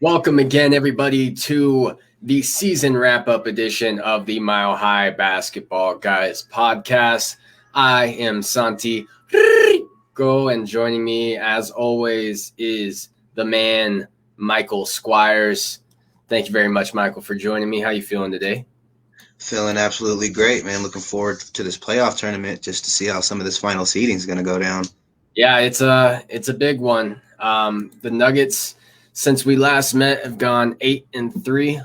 Welcome again, everybody, to the season wrap-up edition of the Mile High Basketball Guys podcast. I am Santi Go, and joining me, as always, is the man, Michael Squires. Thank you very much, Michael, for joining me. How you feeling today? Feeling absolutely great, man. Looking forward to this playoff tournament just to see how some of this final seeding is going to go down. Yeah, it's a big one. The Nuggets, since we last met, have gone 8-3,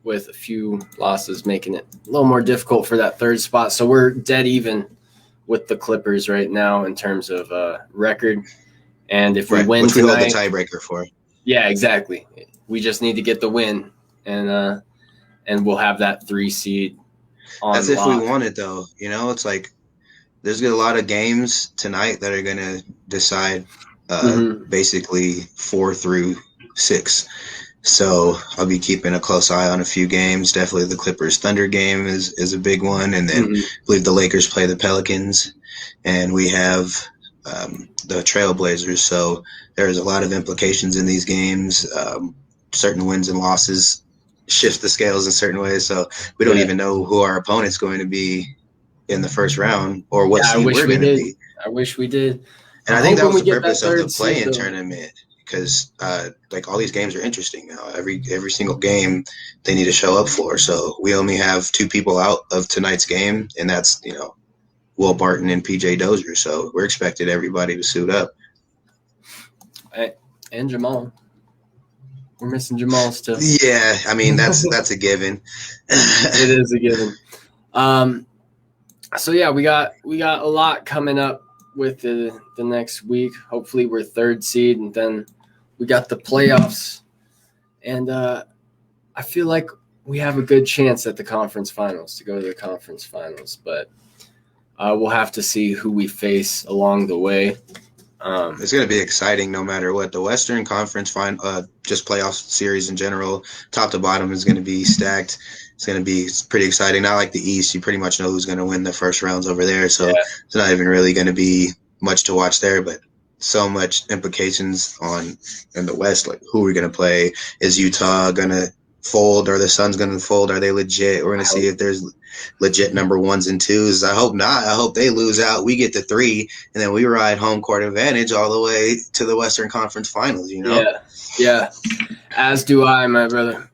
with a few losses making it a little more difficult for that third spot. So we're dead even with the Clippers right now in terms of record. And if we win which tonight, we hold the tiebreaker for. Yeah, exactly. We just need to get the win, and we'll have that 3 seed on That's if lock. we want it, though. You know, it's like there's a lot of games tonight that are going to decide basically 4 through 6. So I'll be keeping a close eye on a few games. Definitely the Clippers Thunder game is a big one. And then I believe the Lakers play the Pelicans. And we have the Trailblazers. So there's a lot of implications in these games. Certain wins and losses shift the scales in certain ways. So we don't even know who our opponent's going to be in the first round or what seed we're going to be. I wish we did. And I think that was the purpose of the play-in tournament, because like all these games are interesting now. Every single game they need to show up for. So we only have 2 people out of tonight's game, and that's, Will Barton and PJ Dozier. So we're expected everybody to suit up. And Jamal. We're missing Jamal still. Yeah, I mean that's a given. It is a given. So yeah, we got a lot coming up with the next week. Hopefully we're 3rd seed, and then we got the playoffs. And I feel like we have a good chance at the conference finals, to go to the conference finals. But we'll have to see who we face along the way. It's going to be exciting no matter what. The Western Conference just playoff series in general, top to bottom, is going to be stacked. It's going to be pretty exciting. Not like the East. You pretty much know who's going to win the first rounds over there. So It's not even really going to be much to watch there, but so much implications in the West. Like, who are we going to play? Is Utah going to fold? Or the Suns going to fold? Are they legit? We're going to see if there's legit number 1s and 2s. I hope not. I hope they lose out. We get to 3, and then we ride home court advantage all the way to the Western Conference Finals, Yeah. As do I, my brother.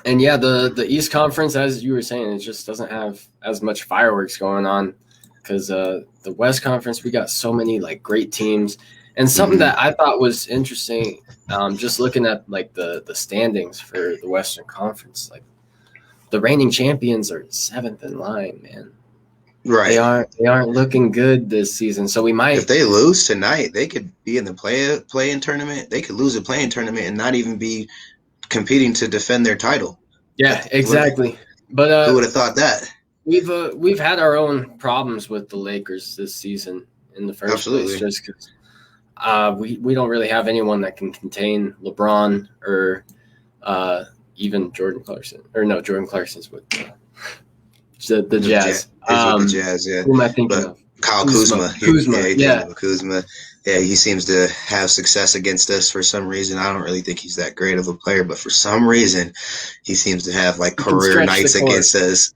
And yeah, the East Conference, as you were saying, it just doesn't have as much fireworks going on, because the West Conference, we got so many like great teams. And something that I thought was interesting, just looking at like the standings for the Western Conference, like the reigning champions are 7th in line, man. Right. They aren't looking good this season. So we might, if they lose tonight, they could be in the play-in tournament. They could lose a play-in tournament and not even be competing to defend their title. Yeah, exactly. But who would have thought that? We've had our own problems with the Lakers this season in the first place, just because we don't really have anyone that can contain LeBron or even Jordan Clarkson. Or no, Jordan Clarkson's with the Jazz. The Jazz, yeah. Who am I thinking of? Kyle Kuzma. Kuzma. Yeah, he seems to have success against us for some reason. I don't really think he's that great of a player, but for some reason, he seems to have like career nights against us.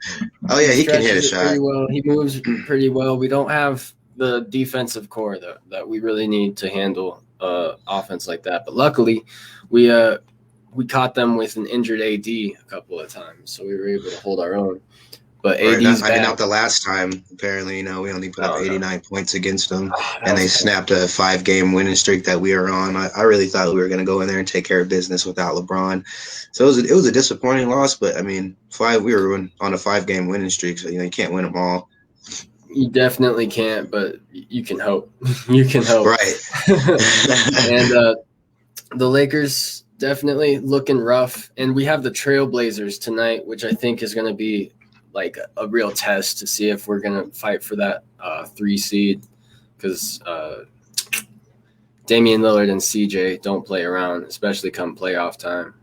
Oh yeah, he can hit a shot. Well. He moves pretty well. We don't have the defensive core that we really need to handle offense like that. But luckily, we caught them with an injured AD a couple of times, so we were able to hold our own. But AD's back. Not the last time. Apparently, we only put up 89 points against them, and they snapped a 5-game winning streak that we were on. I really thought we were going to go in there and take care of business without LeBron. So it was a disappointing loss, but I mean, we were on a 5-game winning streak, so you can't win them all. You definitely can't, but you can hope. You can hope. Right. And the Lakers definitely looking rough, and we have the Trailblazers tonight, which I think is going to be like a real test to see if we're going to fight for that 3 seed, because Damian Lillard and CJ don't play around, especially come playoff time.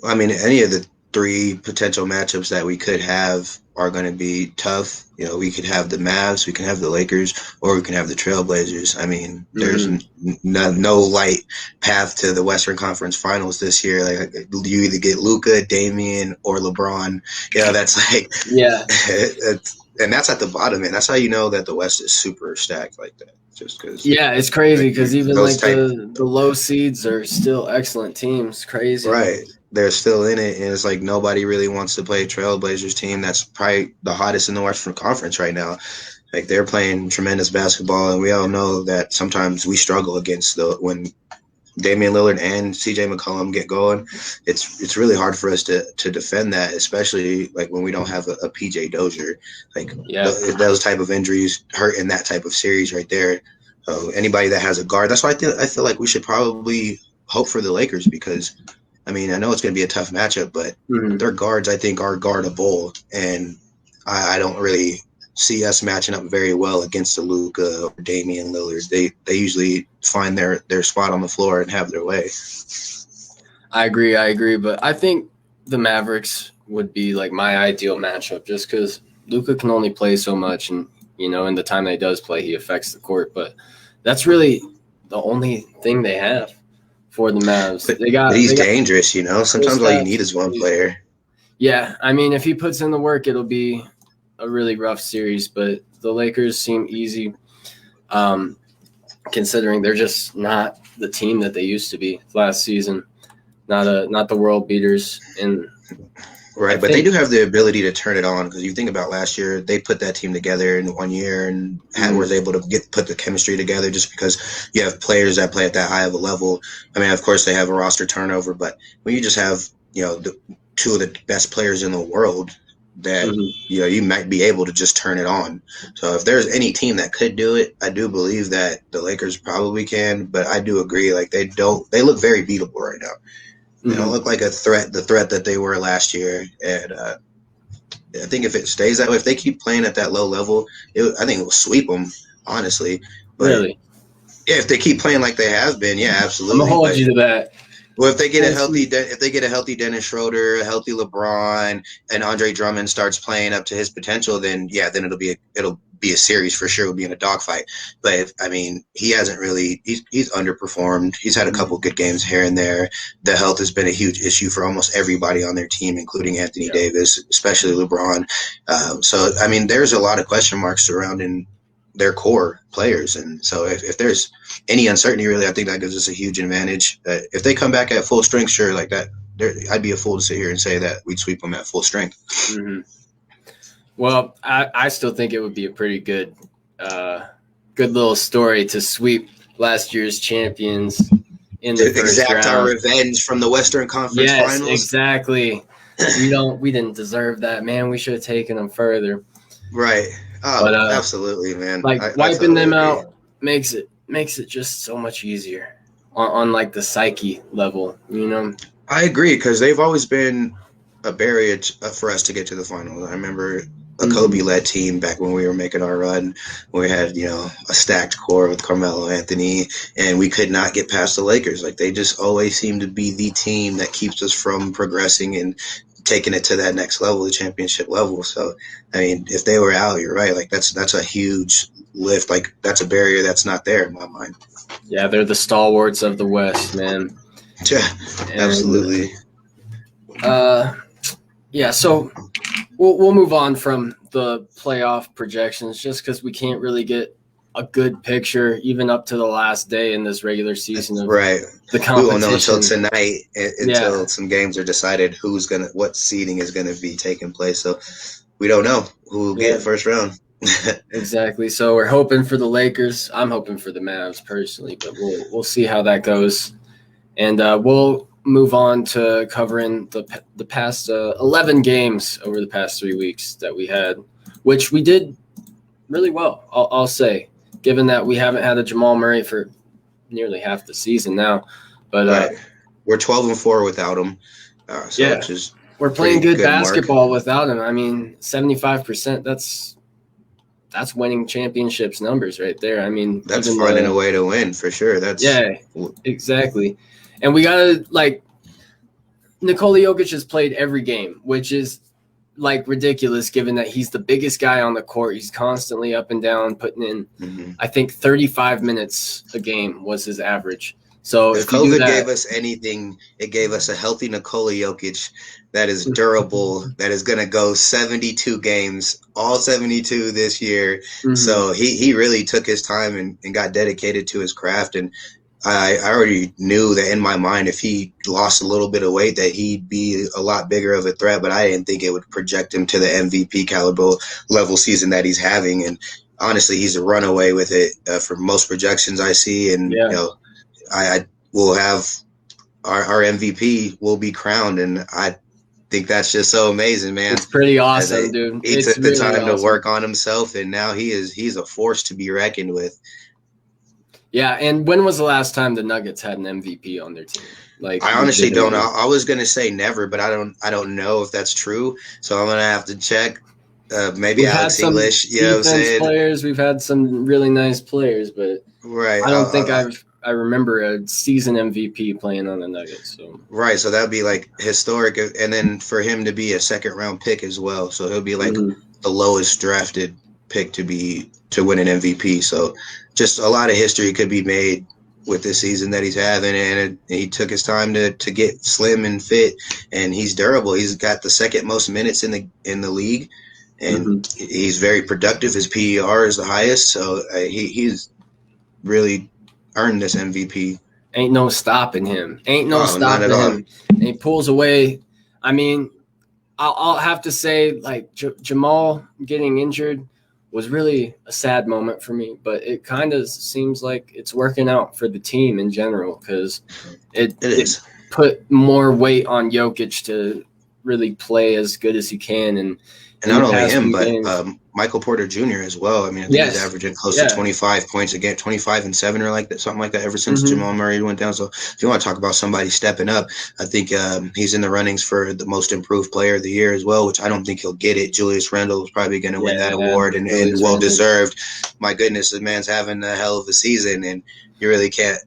I mean, any of the three potential matchups that we could have are going to be tough. You know, we could have the Mavs, we can have the Lakers, or we can have the Trailblazers. I mean, there's no light path to the Western Conference Finals this year. Like, you either get Luka, Damian, or LeBron. You know, that's like, yeah. And that's at the bottom, and that's how you know that the West is super stacked like that. Just because, yeah, it's crazy because even like the low seeds are still excellent teams. Crazy, right? They're still in it, and it's like nobody really wants to play a Trailblazers team that's probably the hottest in the Western Conference right now. Like, they're playing tremendous basketball, and we all know that sometimes we struggle against when Damian Lillard and CJ McCollum get going. It's really hard for us to defend that, especially like when we don't have a PJ Dozier. Like, those type of injuries hurt in that type of series right there. So anybody that has a guard, that's why I feel like we should probably hope for the Lakers, because I mean, I know it's going to be a tough matchup, but their guards, I think, are guardable, and I don't really see us matching up very well against the Luka or Damian Lillard. They usually find their spot on the floor and have their way. I agree, but I think the Mavericks would be like my ideal matchup, just because Luka can only play so much, and in the time that he does play, he affects the court. But that's really the only thing they have for the Mavs. But he's dangerous, Sometimes all you need is one player. Yeah, I mean, if he puts in the work, it'll be a really rough series. But the Lakers seem easy, considering they're just not the team that they used to be last season. Not the world beaters. And right, but they do have the ability to turn it on, because you think about last year, they put that team together in 1 year and was able to put the chemistry together, just because you have players that play at that high of a level. I mean, of course, they have a roster turnover, but when you just have the two of the best players in the world, that you might be able to just turn it on. So if there's any team that could do it, I do believe that the Lakers probably can. But I do agree, like, they look very beatable right now. They don't look like the threat that they were last year. And I think if it stays that way, if they keep playing at that low level, I think it will sweep them, honestly. But really? Yeah, if they keep playing like they have been, yeah, absolutely. I'm gonna hold you to that. Well, if they get a healthy Dennis Schroeder, a healthy LeBron, and Andre Drummond starts playing up to his potential, then it'll be a series for sure. It'll be in a dogfight. But he hasn't really. He's underperformed. He's had a couple good games here and there. The health has been a huge issue for almost everybody on their team, including Anthony Davis, especially LeBron. So there's a lot of question marks surrounding their core players, and so if there's any uncertainty, really, I think that gives us a huge advantage. If they come back at full strength, sure, like that, I'd be a fool to sit here and say that we'd sweep them at full strength. Well, I still think it would be a pretty good little story to sweep last year's champions in the first round. Our revenge from the Western Conference Finals. Yes, exactly. We didn't deserve that, man. We should have taken them further. Right. Oh, but, absolutely, man. Like, wiping them out makes it just so much easier on like the psyche level, I agree, because they've always been a barrier for us to get to the finals. I remember a Kobe-led team back when we were making our run. We had, a stacked core with Carmelo Anthony, and we could not get past the Lakers. Like, they just always seem to be the team that keeps us from progressing and taking it to that next level, the championship level. So, if they were out, you're right. Like, that's a huge lift. Like, that's a barrier that's not there in my mind. Yeah, they're the stalwarts of the West, man. Yeah, absolutely. So we'll move on from the playoff projections, just because we can't really get a good picture even up to the last day in this regular season of the competition. We won't know until tonight, until some games are decided what seeding is gonna be taking place. So we don't know who will get first round. Exactly. So we're hoping for the Lakers. I'm hoping for the Mavs personally, but we'll see how that goes. And we'll move on to covering the past 11 games over the past 3 weeks that we had, which we did really well, I'll say, given that we haven't had a Jamal Murray for nearly half the season now. But we're 12-4 without him. Which is we're playing good basketball without him. 75%. That's winning championships numbers right there. That's finding a way to win for sure. Exactly. And we gotta Nikola Jokic has played every game, which is like ridiculous given that he's the biggest guy on the court. He's constantly up and down, putting in, I think 35 minutes a game was his average. So if COVID gave us anything, it gave us a healthy Nikola Jokic that is durable, that is going to go 72 games, all 72 this year. So he really took his time and got dedicated to his craft. And I already knew that in my mind, if he lost a little bit of weight, that he'd be a lot bigger of a threat. But I didn't think it would project him to the MVP caliber level season that he's having. And honestly, he's a runaway with it for most projections I see. And you know, I will have our MVP will be crowned, and I think that's just so amazing, man. It's pretty awesome, dude. He took the time to work on himself, and now he's a force to be reckoned with. Yeah, and when was the last time the Nuggets had an MVP on their team? Like, I honestly don't know. I was gonna say never, but I don't know if that's true. So I'm gonna have to check. Maybe Alex English. You know what I'm saying? Players. We've had some really nice players, but right. I don't think I remember a season MVP playing on the Nuggets. So right, so that would be like historic, and then for him to be a second round pick as well. So he'll be like the lowest drafted pick to win an MVP. So just a lot of history could be made with this season that he's having, and he took his time to get slim and fit, and he's durable. He's got the second most minutes in the league, and he's very productive. His PER is the highest, so he's really earned this MVP. Ain't no stopping him. Ain't no stopping him. And he pulls away. I mean, I'll have to say, like, Jamal getting injured was really a sad moment for me, but it kind of seems like it's working out for the team in general, because it put more weight on Jokic to really play as good as he can. And not only him, but Michael Porter Jr. as well. I mean, I think he's averaging close to 25 points a game, 25 and 7 or like that, something like that, ever since Jamal Murray went down. So if you want to talk about somebody stepping up, I think he's in the runnings for the most improved player of the year as well, which I don't think he'll get it. Julius Randle is probably going to win that award, and well-deserved. My goodness, the man's having a hell of a season, and you really can't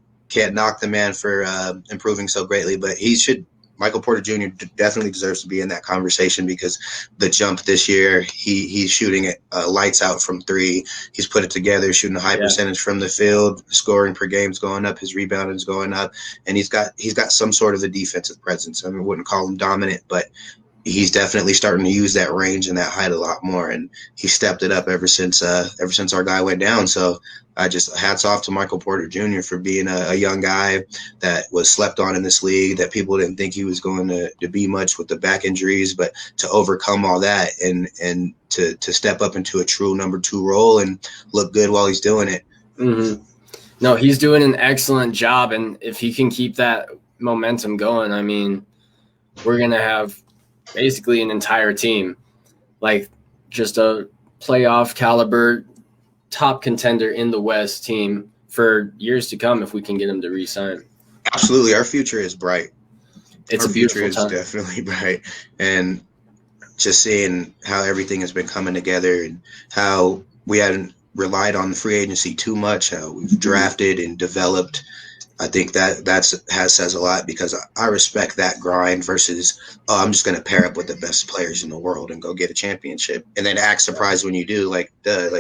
knock the man for improving so greatly, but he should. Michael Porter Jr. definitely deserves to be in that conversation, because the jump this year, he's shooting it lights out from three. He's put it together, shooting a high percentage from the field. Scoring per game's going up. His rebounding is going up, and he's got some sort of a defensive presence. I mean, I wouldn't call him dominant, but he's definitely starting to use that range and that height a lot more, and he stepped it up ever since our guy went down. So I just hats off to Michael Porter Jr. for being a young guy that was slept on in this league, that people didn't think he was going to be much with the back injuries, but to overcome all that and to step up into a true number 2 role and look good while he's doing it. No, he's doing an excellent job, and if he can keep that momentum going, I mean, we're going to have basically an entire team, like just a playoff caliber top contender in the West team for years to come, if we can get him to re-sign. Absolutely. Our future is bright. Our future is definitely bright. And just seeing how everything has been coming together, and how we hadn't relied on the free agency too much, how we've drafted and developed, I think that says a lot, because I respect that grind versus, I'm just going to pair up with the best players in the world and go get a championship, and then act surprised when you do. Like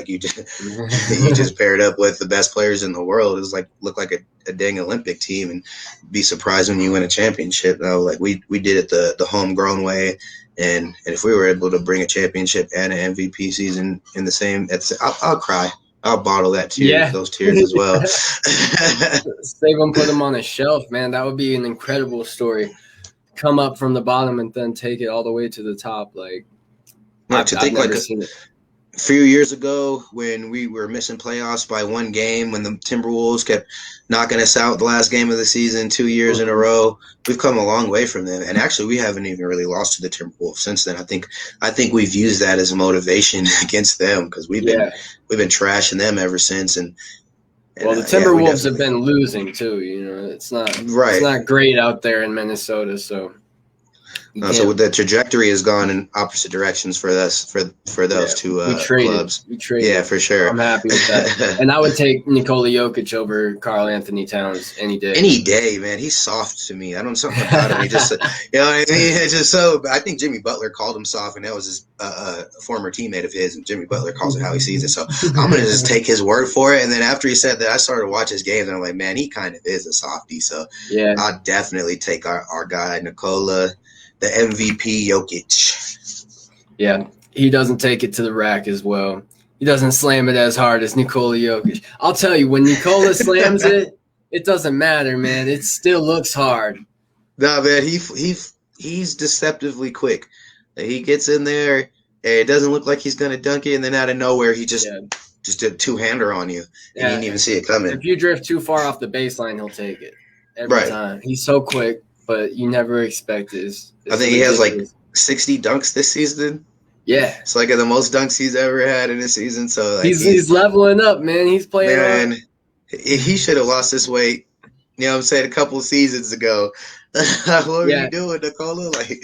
you just you just paired up with the best players in the world. It's like look like a dang Olympic team, and be surprised when you win a championship. No, like we did it the homegrown way, and if we were able to bring a championship and an MVP season in the same, I'll cry. I'll bottle those tears as well. Save them, put them on a shelf, man. That would be an incredible story. Come up from the bottom and then take it all the way to the top. Like, I've never seen it. A few years ago, when we were missing playoffs by one game, when the Timberwolves kept knocking us out the last game of the season 2 years in a row, we've come a long way from them. And actually, we haven't even really lost to the Timberwolves since then. I think we've used that as a motivation against them, because we've been trashing them ever since. And well, the Timberwolves have been losing too. You know, it's not great out there in Minnesota. So So the trajectory has gone in opposite directions for us for those two clubs. We traded. Yeah, for sure. I'm happy with that. And I would take Nikola Jokic over Karl Anthony Towns any day. Any day, man. He's soft to me. I don't know something about him. He just, you know what I mean? It's just so. I think Jimmy Butler called him soft, and that was his former teammate of his, and Jimmy Butler calls it how he sees it. So I'm gonna just take his word for it. And then after he said that, I started to watch his games, and I'm like, man, he kind of is a softie. So yeah, I'll definitely take our guy Nikola, the MVP Jokic. Yeah, he doesn't take it to the rack as well. He doesn't slam it as hard as Nikola Jokic. I'll tell you, when Nikola slams it, it doesn't matter, man. It still looks hard. Nah, man, he's deceptively quick. He gets in there, and it doesn't look like he's gonna dunk it, and then out of nowhere, he just did a two-hander on you, and you didn't even see it coming. If you drift too far off the baseline, he'll take it every time. He's so quick, but you never expect it. I think he has like 60 dunks this season. Yeah, it's like the most dunks he's ever had in a season. So like, he's leveling up, man. He's playing. Man, he should have lost this weight. You know what I'm saying? A couple of seasons ago. What were you doing, Nikola? Like,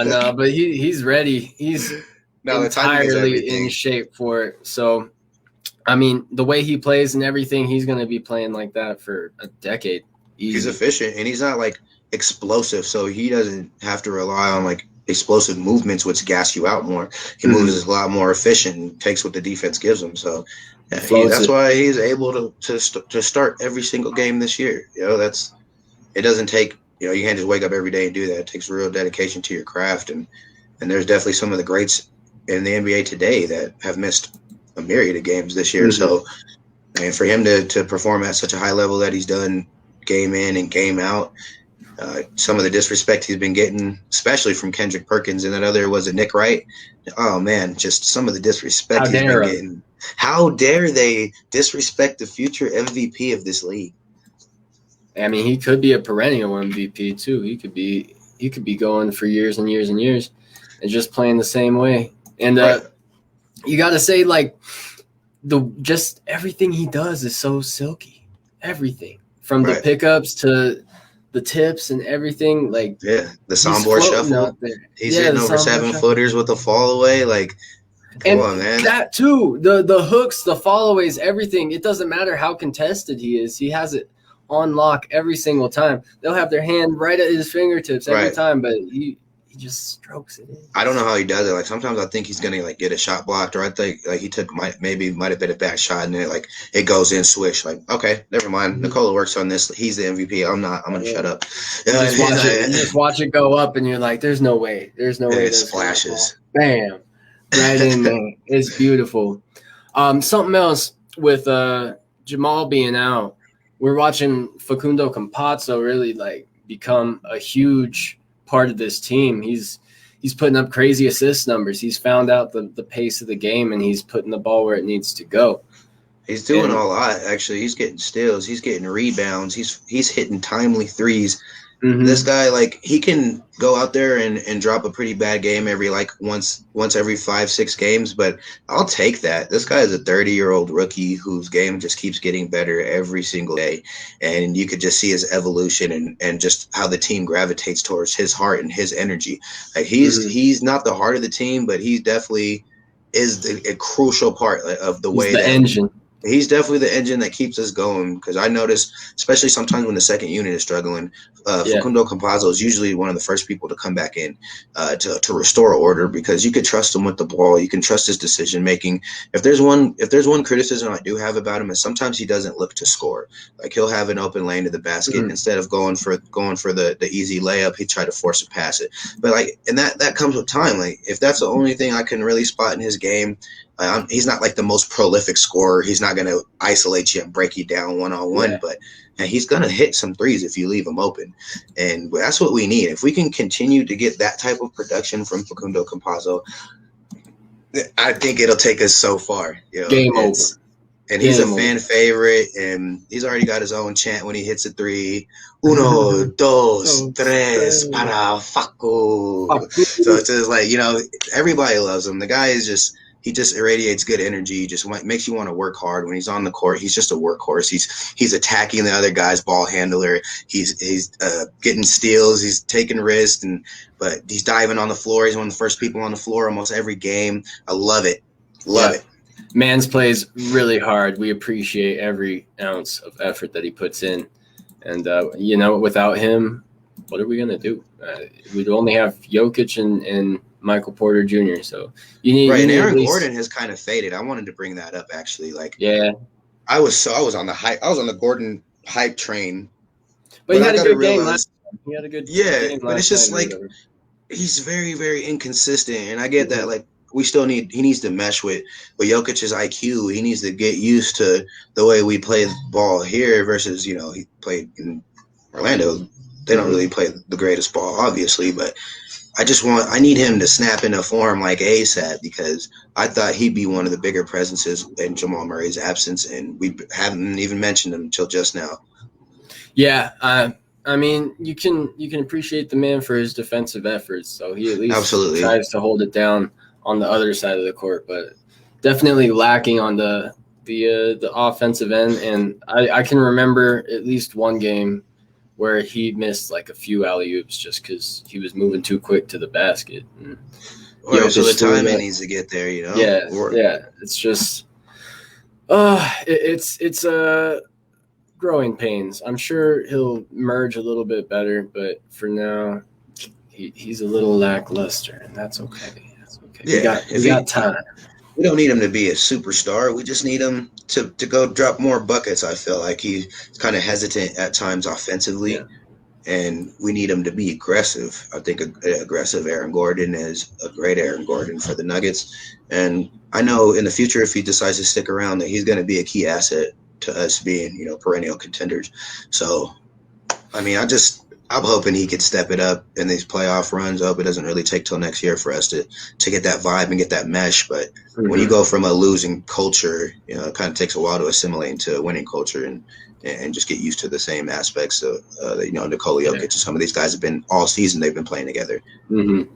no, but he's ready. He's entirely in shape for it. So, I mean, the way he plays and everything, he's going to be playing like that for a decade. Easy. He's efficient, and he's not like explosive, so he doesn't have to rely on like explosive movements, which gas you out more. He moves a lot more efficient and takes what the defense gives him. So that's why he's able to start every single game this year. You know, it doesn't take, you know, you can't just wake up every day and do that. It takes real dedication to your craft. And there's definitely some of the greats in the NBA today that have missed a myriad of games this year. So, and for him to perform at such a high level that he's done game in and game out, some of the disrespect he's been getting, especially from Kendrick Perkins and that other, was it Nick Wright? Oh man, just some of the disrespect he's been getting. How dare they disrespect the future MVP of this league? I mean, he could be a perennial MVP too. He could be going for years and years and years, and just playing the same way. And you got to say, like, just everything he does is so silky. Everything from the pickups to the tips and everything, like the soundboard shuffle. He's hitting over 7-footers with a fall away, like. Come on, man. That too, the hooks, the followaways, everything. It doesn't matter how contested he is. He has it on lock every single time. They'll have their hand right at his fingertips every time, but he just strokes it in. I don't know how he does it. Like sometimes I think he's gonna like get a shot blocked, or I think like he might have been a back shot, and then it goes in swish. Like, okay, never mind. Nikola works on this. He's the MVP. I'm not. I'm gonna shut up. You just watch it go up, and you're like, "There's no way. There's no way." It splashes. Bam. Right in there. It's beautiful. Something else with Jamal being out, we're watching Facundo Campazzo really like become a huge part of this team. He's putting up crazy assist numbers. He's found out the pace of the game, and he's putting the ball where it needs to go. He's doing a lot, actually. He's getting steals. He's getting rebounds. He's hitting timely threes. This guy, like, he can go out there and drop a pretty bad game every once every 5-6 games, but I'll take that. This guy is a 30-year-old rookie whose game just keeps getting better every single day, and you could just see his evolution and just how the team gravitates towards his heart and his energy. Like he's not the heart of the team, but he definitely is a crucial part of the way the engine. He's definitely the engine that keeps us going, because I notice, especially sometimes when the second unit is struggling, Facundo Campazzo is usually one of the first people to come back in to restore order, because you could trust him with the ball. You can trust his decision making. If there's one criticism I do have about him, is sometimes he doesn't look to score. Like, he'll have an open lane to the basket, and instead of going for the easy layup, he try to force a pass it. But and that comes with time. Like, if that's the only thing I can really spot in his game. He's not like the most prolific scorer. He's not going to isolate you and break you down one-on-one, but he's going to hit some threes if you leave him open. And that's what we need. If we can continue to get that type of production from Facundo Campazzo, I think it'll take us so far. You know, Game over. And he's a fan favorite, and he's already got his own chant when he hits a three. Uno, dos, tres, para Facu. So it's just like, you know, everybody loves him. The guy is just – he just irradiates good energy. He just makes you want to work hard. When he's on the court, he's just a workhorse. He's attacking the other guy's ball handler. He's getting steals. He's taking risks, but he's diving on the floor. He's one of the first people on the floor almost every game. I love it. Love it. Mans plays really hard. We appreciate every ounce of effort that he puts in. And, without him, what are we going to do? We'd only have Jokic and Michael Porter Jr. So you need right. And Aaron least... Gordon has kind of faded. I wanted to bring that up actually. I was on the hype. I was on the Gordon hype train. But he had a good game last time. He had a good game. But it's just he's very, very inconsistent. And I get that he needs to mesh with Jokic's IQ. He needs to get used to the way we play ball here versus, he played in Orlando. They don't really play the greatest ball, obviously, but I need him to snap into form like ASAP because I thought he'd be one of the bigger presences in Jamal Murray's absence, and we haven't even mentioned him until just now. Yeah, I mean, you can appreciate the man for his defensive efforts, so he at least tries to hold it down on the other side of the court, but definitely lacking on the offensive end. And I can remember at least one game where he missed a few alley-oops just because he was moving too quick to the basket. And, so the timing needs to get there, Yeah. It's just it's growing pains. I'm sure he'll merge a little bit better, but for now, he's a little lackluster, and that's okay. That's okay. Yeah, we got time. We don't need him to be a superstar. We just need him to go drop more buckets. I feel like he's kind of hesitant at times offensively, and we need him to be aggressive. I think aggressive Aaron Gordon is a great Aaron Gordon for the Nuggets. And I know in the future, if he decides to stick around, that he's going to be a key asset to us being, perennial contenders. So, I mean, I'm hoping he could step it up in these playoff runs. I hope it doesn't really take till next year for us to get that vibe and get that mesh. But when you go from a losing culture, it kind of takes a while to assimilate into a winning culture and just get used to the same aspects of, Nikola Jokic and some of these guys have been all season. They've been playing together. Mm-hmm.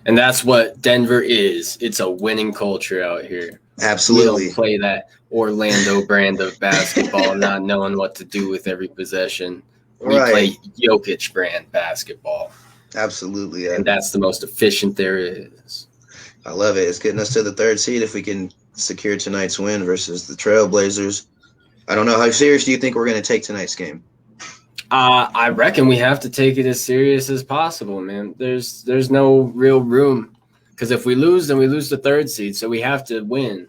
And that's what Denver is. It's a winning culture out here. Absolutely. We don't play that Orlando brand of basketball, not knowing what to do with every possession. We play Jokic brand basketball. Absolutely. Yeah. And that's the most efficient there is. I love it. It's getting us to the third seed if we can secure tonight's win versus the Trailblazers. I don't know. How serious do you think we're going to take tonight's game? I reckon we have to take it as serious as possible, man. There's no real room because if we lose, then we lose the third seed. So we have to win.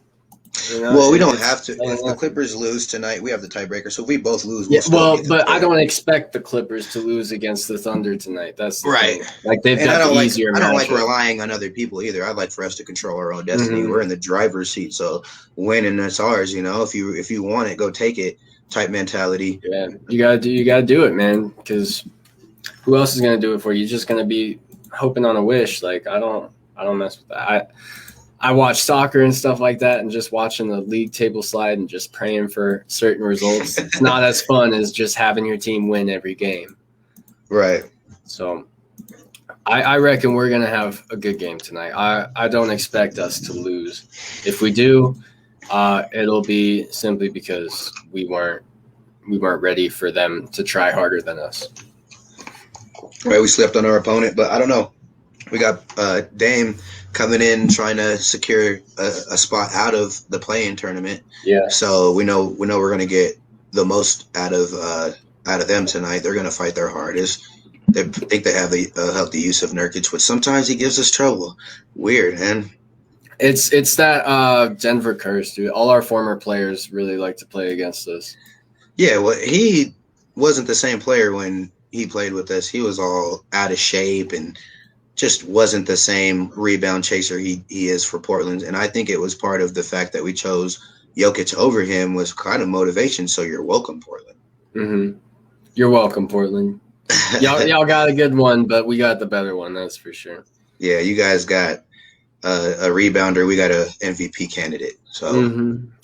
Well, we don't have to. If the Clippers lose tonight, we have the tiebreaker. So if we both lose, but I don't expect the Clippers to lose against the Thunder tonight. That's the right. Thing. They've got the easier. I don't like relying on other people either. I'd like for us to control our own destiny. Mm-hmm. We're in the driver's seat, so winning that's ours. If you want it, go take it. Type mentality. Yeah, you gotta do it, man. Because who else is gonna do it for you? You're just gonna be hoping on a wish. I don't mess with that. I watch soccer and stuff like that, and just watching the league table slide and just praying for certain results. It's not as fun as just having your team win every game. Right. So I reckon we're going to have a good game tonight. I don't expect us to lose. If we do, it'll be simply because we weren't ready for them to try harder than us. Right, we slept on our opponent, but I don't know. We got Dame coming in trying to secure a spot out of the play-in tournament. Yeah. So we know we're going to get the most out of them tonight. They're going to fight their hardest. They think they have a healthy use of Nurkic, but sometimes he gives us trouble. Weird, man. It's that Denver curse, dude. All our former players really like to play against us. Yeah, well, he wasn't the same player when he played with us. He was all out of shape and just wasn't the same rebound chaser he is for Portland. And I think it was part of the fact that we chose Jokic over him was kind of motivation. So you're welcome, Portland. Mm-hmm. You're welcome, Portland. Y'all got a good one, but we got the better one, that's for sure. Yeah, you guys got a rebounder. We got a MVP candidate. So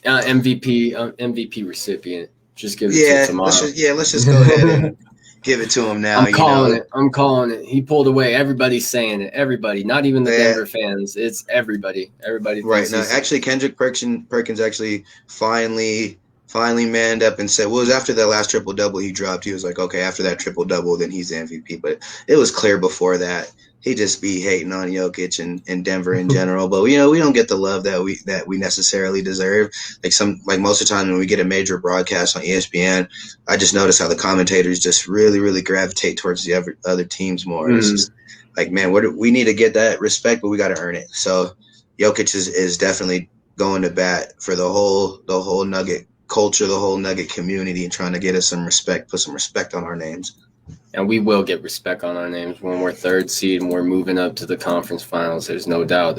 MVP recipient. Just give it to tomorrow. Let's just go ahead Give it to him now. I'm calling it. I'm calling it. He pulled away. Everybody's saying it. Everybody, not even the Denver fans. It's everybody. Everybody thinks right now. Actually, Kendrick Perkins actually finally manned up and said, well, it was after the last triple-double he dropped. He was like, okay, after that triple-double, then he's the MVP. But it was clear before that. He just be hating on Jokic and Denver in general. But, we don't get the love that we necessarily deserve. Like most of the time when we get a major broadcast on ESPN, I just notice how the commentators just really, really gravitate towards the other teams more. Mm-hmm. It's just like, man, we need to get that respect, but we got to earn it. So Jokic is definitely going to bat for the whole Nugget culture, the whole Nugget community, and trying to get us some respect, put some respect on our names. And we will get respect on our names when we're third seed and we're moving up to the conference finals. There's no doubt.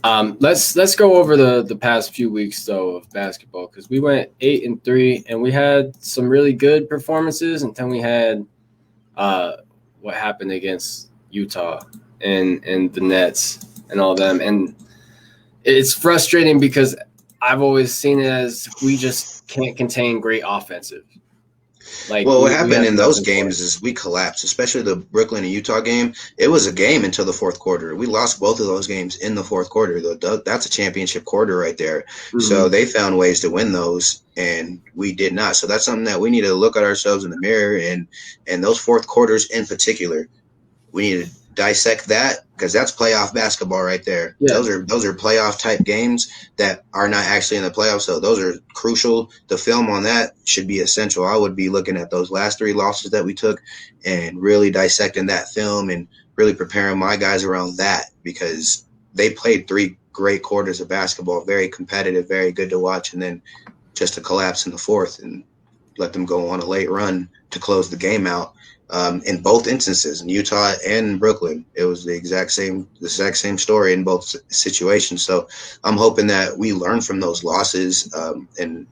Let's go over the past few weeks though of basketball, because we went 8-3 and we had some really good performances, and then we had what happened against Utah and the Nets and all them. And it's frustrating because I've always seen it as we just can't contain great offensive. What happened in those games is we collapsed, especially the Brooklyn and Utah game. It was a game until the fourth quarter. We lost both of those games in the fourth quarter. That's a championship quarter right there. Mm-hmm. So they found ways to win those, and we did not. So that's something that we need to look at ourselves in the mirror, and those fourth quarters in particular, we need to dissect that, because that's playoff basketball right there. Yeah. Those are playoff type games that are not actually in the playoffs, so those are crucial. The film on that should be essential. I would be looking at those last 3 losses that we took and really dissecting that film and really preparing my guys around that, because they played 3 great quarters of basketball, very competitive, very good to watch, and then just to collapse in the fourth and let them go on a late run to close the game out. In both instances, in Utah and Brooklyn, it was the exact same story in both situations. So I'm hoping that we learn from those losses, and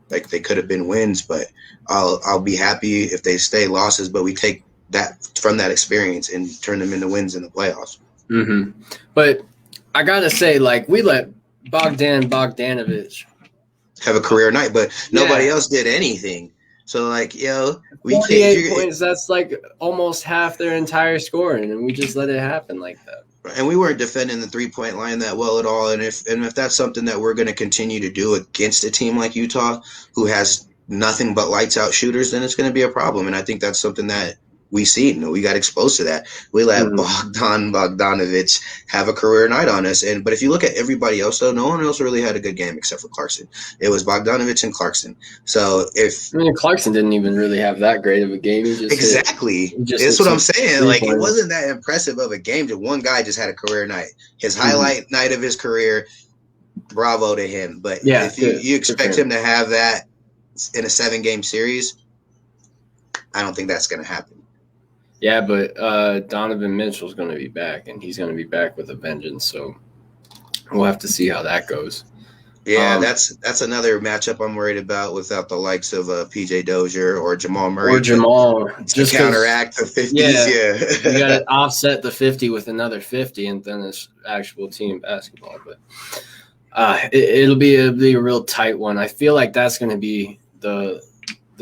like they could have been wins, but I'll be happy if they stay losses, but we take that from that experience and turn them into wins in the playoffs. Mm-hmm. But I gotta say, we let Bogdanović have a career night, but nobody else did anything. So, we 48 points, that's almost half their entire scoring, and we just let it happen like that. And we weren't defending the 3-point line that well at all. And if that's something that we're going to continue to do against a team like Utah, who has nothing but lights out shooters, then it's going to be a problem. And I think that's something that we see. We got exposed to that. We let Bogdanović have a career night on us. But if you look at everybody else, though, no one else really had a good game except for Clarkson. It was Bogdanović and Clarkson. So Clarkson didn't even really have that great of a game. Exactly. That's what I'm saying. It wasn't that impressive of a game. Just one guy just had a career night. His highlight night of his career. Bravo to him. But if you expect him to have that in a 7-game series, I don't think that's going to happen. Yeah, but Donovan Mitchell's going to be back, and he's going to be back with a vengeance. So we'll have to see how that goes. Yeah, that's another matchup I'm worried about without the likes of PJ Dozier or Jamal Murray. Or Jamal. Just counteract the 50s. Yeah. You got to offset the 50 with another 50, and then it's actual team basketball. But it'll be a real tight one. I feel like that's going to be the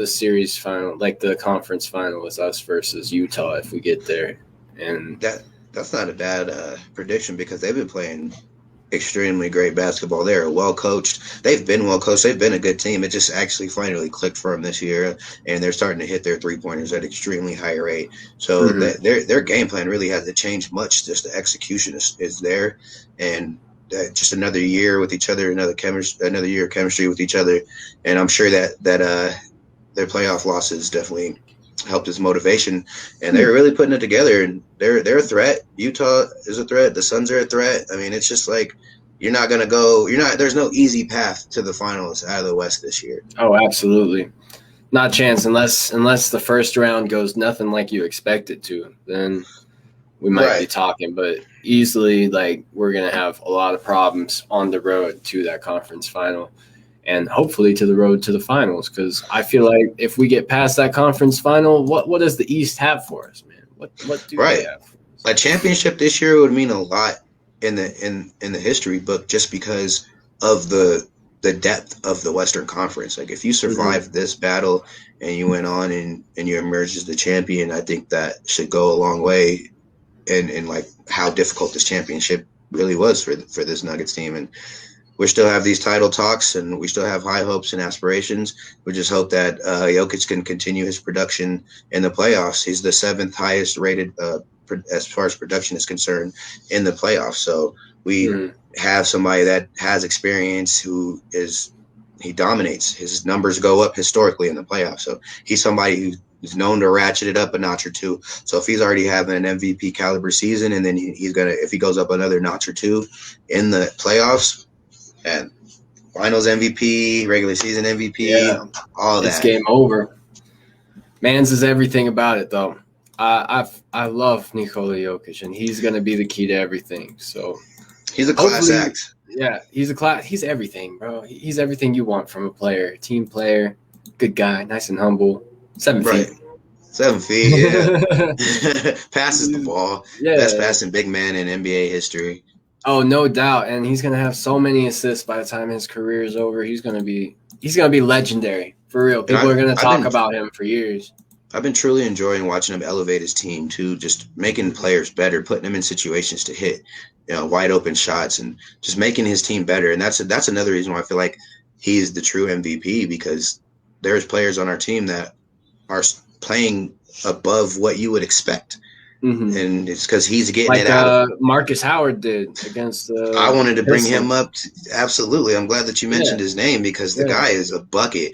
series final, the conference final, with us versus Utah if we get there. And that's not a bad prediction, because they've been playing extremely great basketball. They're well coached. They've been well coached. They've been a good team. It just actually finally clicked for them this year, and they're starting to hit their 3-pointers at extremely high rate. So their game plan really hasn't changed much. Just the execution is there, and just another year with each other, another year of chemistry with each other, and I'm sure that their playoff losses definitely helped his motivation, and they're really putting it together, and they're a threat. Utah is a threat. The Suns are a threat. I mean, it's just there's no easy path to the finals out of the West this year. Oh, absolutely. Not a chance unless the first round goes nothing like you expect it to, then we might be talking, but easily we're going to have a lot of problems on the road to that conference final. And hopefully to the road to the finals, because I feel like if we get past that conference final, what does the East have for us, man? What do they have for us? A championship this year would mean a lot in the history book, just because of the the depth of the Western Conference. Like, if you survived this battle and you went on and you emerged as the champion, I think that should go a long way in like how difficult this championship really was for this Nuggets team. And we still have these title talks, and we still have high hopes and aspirations. We just hope that Jokic can continue his production in the playoffs. He's the 7th highest rated as far as production is concerned in the playoffs. So we have somebody that has experience he dominates. His numbers go up historically in the playoffs. So he's somebody who's known to ratchet it up a notch or two. So if he's already having an MVP caliber season, and then if he goes up another notch or two in the playoffs, and finals MVP, regular season MVP, all that. It's game over. Mans is everything about it, though. I love Nikola Jokic, and he's going to be the key to everything. So he's a class act. Yeah, he's everything, bro. He's everything you want from a player. Team player, good guy, nice and humble. 7 feet. 7 feet, yeah. Passes the ball. Yeah. Best passing big man in NBA history. Oh, no doubt. And he's gonna have so many assists by the time his career is over. He's gonna be legendary. For real. People are gonna talk about him for years. I've been truly enjoying watching him elevate his team too, just making players better, putting them in situations to hit, wide open shots, and just making his team better. And that's another reason why I feel like he's the true MVP, because there's players on our team that are playing above what you would expect. And it's because he's getting it out. Marcus Howard did against I wanted to bring him up. Absolutely. I'm glad that you mentioned his name, because the guy is a bucket.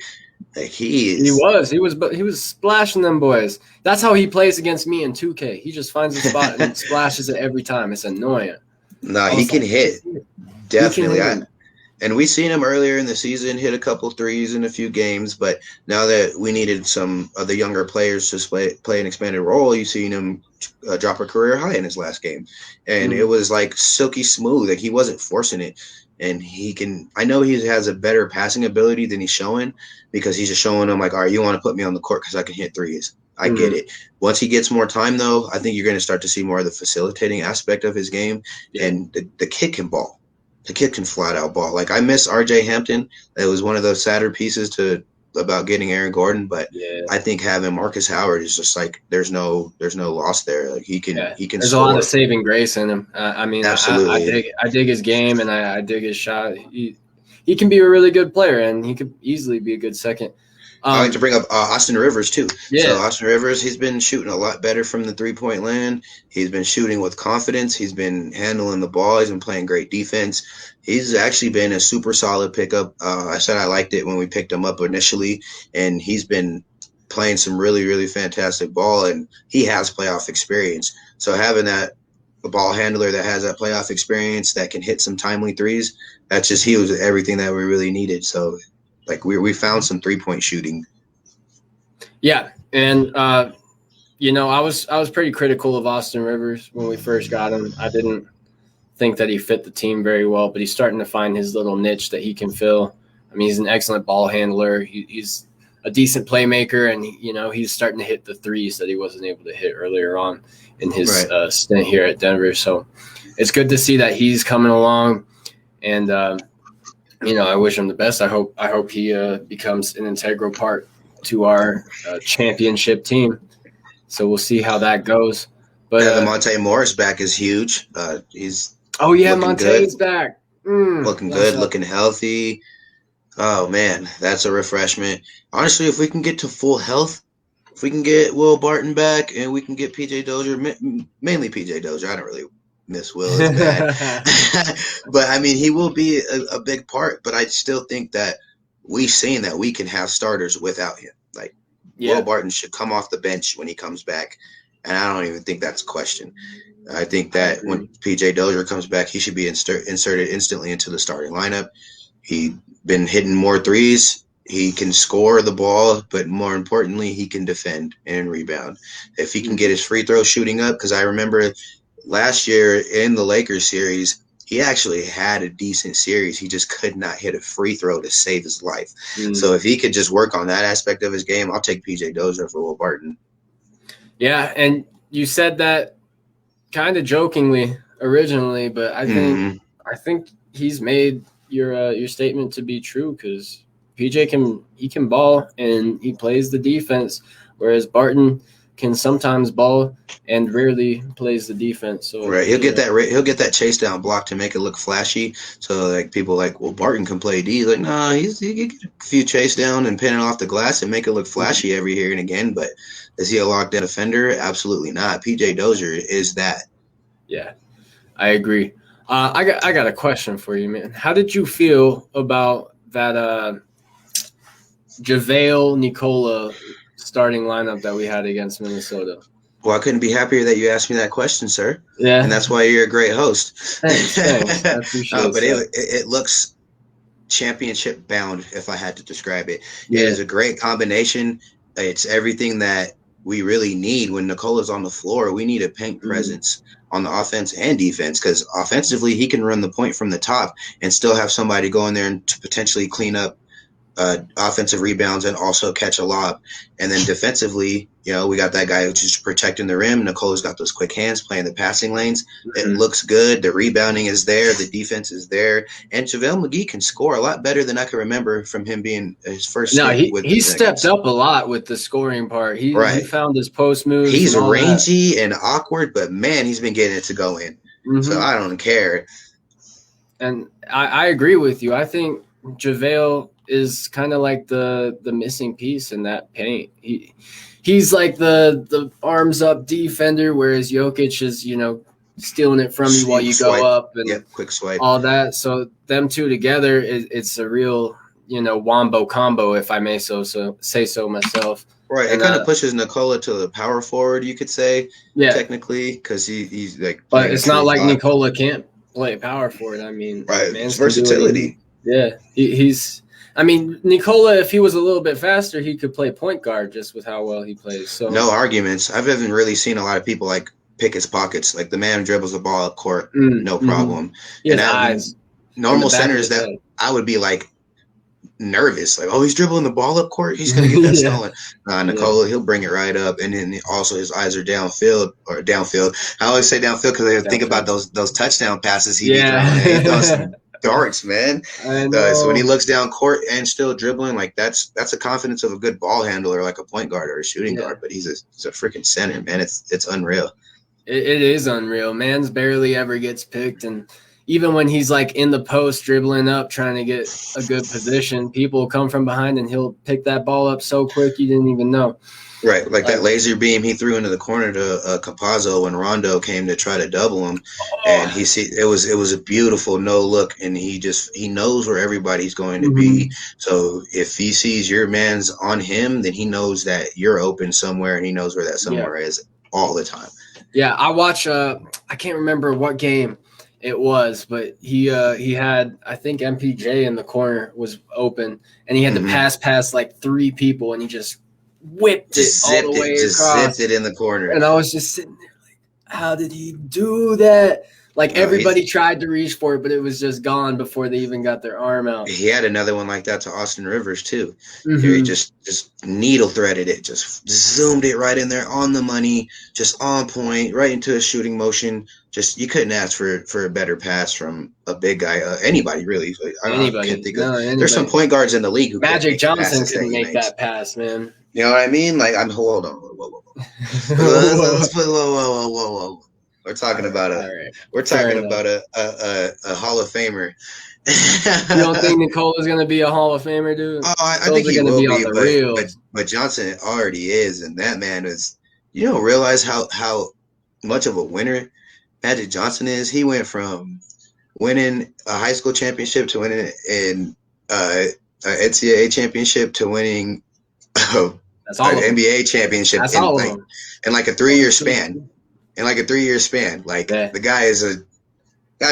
Like, he was splashing them boys. That's how he plays against me in 2K. He just finds a spot and splashes it every time. It's annoying. No, he can hit. Definitely. And we seen him earlier in the season hit a couple threes in a few games, but now that we needed some of the younger players to play an expanded role, you seen him drop a career high in his last game. And it was like silky smooth. Like, he wasn't forcing it. And I know he has a better passing ability than he's showing, because he's just showing them like, all right, you want to put me on the court because I can hit threes. I get it. Once he gets more time, though, I think you're going to start to see more of the facilitating aspect of his game. And the kid can ball. The kid can flat out ball. Like, I miss RJ Hampton. It was one of those sadder pieces about getting Aaron Gordon, but I think having Marcus Howard is just like there's no loss there. Like, he can There's score. a lot of saving grace in him. I mean, absolutely. I dig his game, and I dig his shot. He can be a really good player, and he could easily be a good second. I like to bring up Austin Rivers too. Yeah. So Austin Rivers, he's been shooting a lot better from the 3-point land. He's been shooting with confidence. He's been handling the ball. He's been playing great defense. He's actually been a super solid pickup. I said I liked it when we picked him up initially, and he's been playing some really, really fantastic ball, and he has playoff experience. So having a ball handler that has that playoff experience that can hit some timely threes, he was everything that we really needed. So, like, we found some 3-point shooting. Yeah, and I was pretty critical of Austin Rivers when we first got him. I didn't think that he fit the team very well, but he's starting to find his little niche that he can fill. I mean, he's an excellent ball handler. He's a decent playmaker, and he's starting to hit the threes that he wasn't able to hit earlier on in his stint here at Denver. So it's good to see that he's coming along, and I wish him the best. I hope he becomes an integral part to our championship team. So we'll see how that goes. But the Monte Morris back is huge. He's Monte's back. Looking good, looking healthy. Oh man, that's a refreshment. Honestly, if we can get to full health, if we can get Will Barton back, and we can get PJ Dozier, mainly PJ Dozier. I don't really miss Will as bad. But I mean, he will be a big part, but I still think that we've seen that we can have starters without him. Like, Will Barton should come off the bench when he comes back, and I don't even think that's a question. I think that when PJ Dozier comes back, he should be inserted instantly into the starting lineup. He's been hitting more threes. He can score the ball, but more importantly, he can defend and rebound. If he can get his free throw shooting up, because I remember last year in the Lakers series, he actually had a decent series. He just could not hit a free throw to save his life. So if he could just work on that aspect of his game, I'll take PJ Dozier for Will Barton. Yeah, and you said that kind of jokingly originally, but I think he's made your statement to be true because PJ can ball and he plays the defense, whereas Barton can sometimes ball and rarely plays the defense. So Right, he'll get that chase down block to make it look flashy. So like people like, well, Barton can play D. Like, nah, he get a few chase down and pin it off the glass and make it look flashy every here and again. But is he a locked down defender? Absolutely not. PJ Dozier is that. Yeah, I agree. I got a question for you, man. How did you feel about that JaVale Nicola starting lineup that we had against Minnesota? Well, I couldn't be happier that you asked me that question, sir. Yeah, And that's why you're a great host. thanks. I appreciate But that. it looks championship bound, if I had to describe it. Yeah. It is a great combination. It's everything that we really need when Nicola's on the floor. We need a paint presence on the offense and defense because offensively he can run the point from the top and still have somebody go in there and to potentially clean up offensive rebounds and also catch a lob. And then defensively, we got that guy who's just protecting the rim. Nicola's got those quick hands playing the passing lanes. It looks good. The rebounding is there. The defense is there. And JaVale McGee can score a lot better than I can remember from him being his first stint with he stepped up a lot with the scoring part. He found his post moves. He's rangy and awkward, but man, he's been getting it to go in. So I don't care. And I agree with you. I think JaVale is kind of like the missing piece in that paint. He's like the arms up defender, whereas Jokic is, stealing it from you while you go up and quick swipe, all that. So them two together, it's a real, wombo combo, if I may say so myself. Right. It kind of pushes Nicola to the power forward, you could say, technically, because he's like. But it's not like Nicola can't play power forward. I mean, it's versatility. Yeah, he's. I mean, Nicola, if he was a little bit faster, he could play point guard just with how well he plays. So no arguments. I haven't really seen a lot of people like pick his pockets. Like the man dribbles the ball up court, no problem. And eyes. Normal centers that I would be like nervous. Like, oh, he's dribbling the ball up court. He's gonna get that stolen. Nicola, he'll bring it right up, and then also his eyes are downfield. I always say downfield because I think about those touchdown passes he does. Darts, man. So when he looks down court and still dribbling, like that's the confidence of a good ball handler, like a point guard or a shooting guard. But he's a freaking center, man. It's unreal. It is unreal. Man's barely ever gets picked, and even when he's like in the post dribbling up trying to get a good position, people come from behind and he'll pick that ball up so quick you didn't even know. Right, like that laser beam he threw into the corner to Campazzo when Rondo came to try to double him, and it was a beautiful no look, and he knows where everybody's going to be. So if he sees your man's on him, then he knows that you're open somewhere, and he knows where that somewhere is all the time. Yeah, I watch. I can't remember what game it was, but he had, I think MPJ in the corner was open, and he had to pass past like three people, and he just whipped it all the way across. Zipped it in the corner. And I was just sitting there like, how did he do that? Like everybody tried to reach for it, but it was just gone before they even got their arm out. He had another one like that to Austin Rivers too. He just needle threaded it, just zoomed it right in there on the money, just on point, right into a shooting motion. Just you couldn't ask for a better pass from a big guy, anybody really. Anybody. Can't think of. There's some point guards in the league who Magic Johnson couldn't make that pass, man. You know what I mean? Like hold on, whoa. Let's put whoa. We're talking about a Hall of Famer. You don't think Nicola's gonna be a Hall of Famer, dude? I think he will be, but Johnson already is, and that man is. You don't realize how much of a winner Magic Johnson is. He went from winning a high school championship to winning an NCAA championship to winning an NBA championship in like a 3-year span. Like the guy is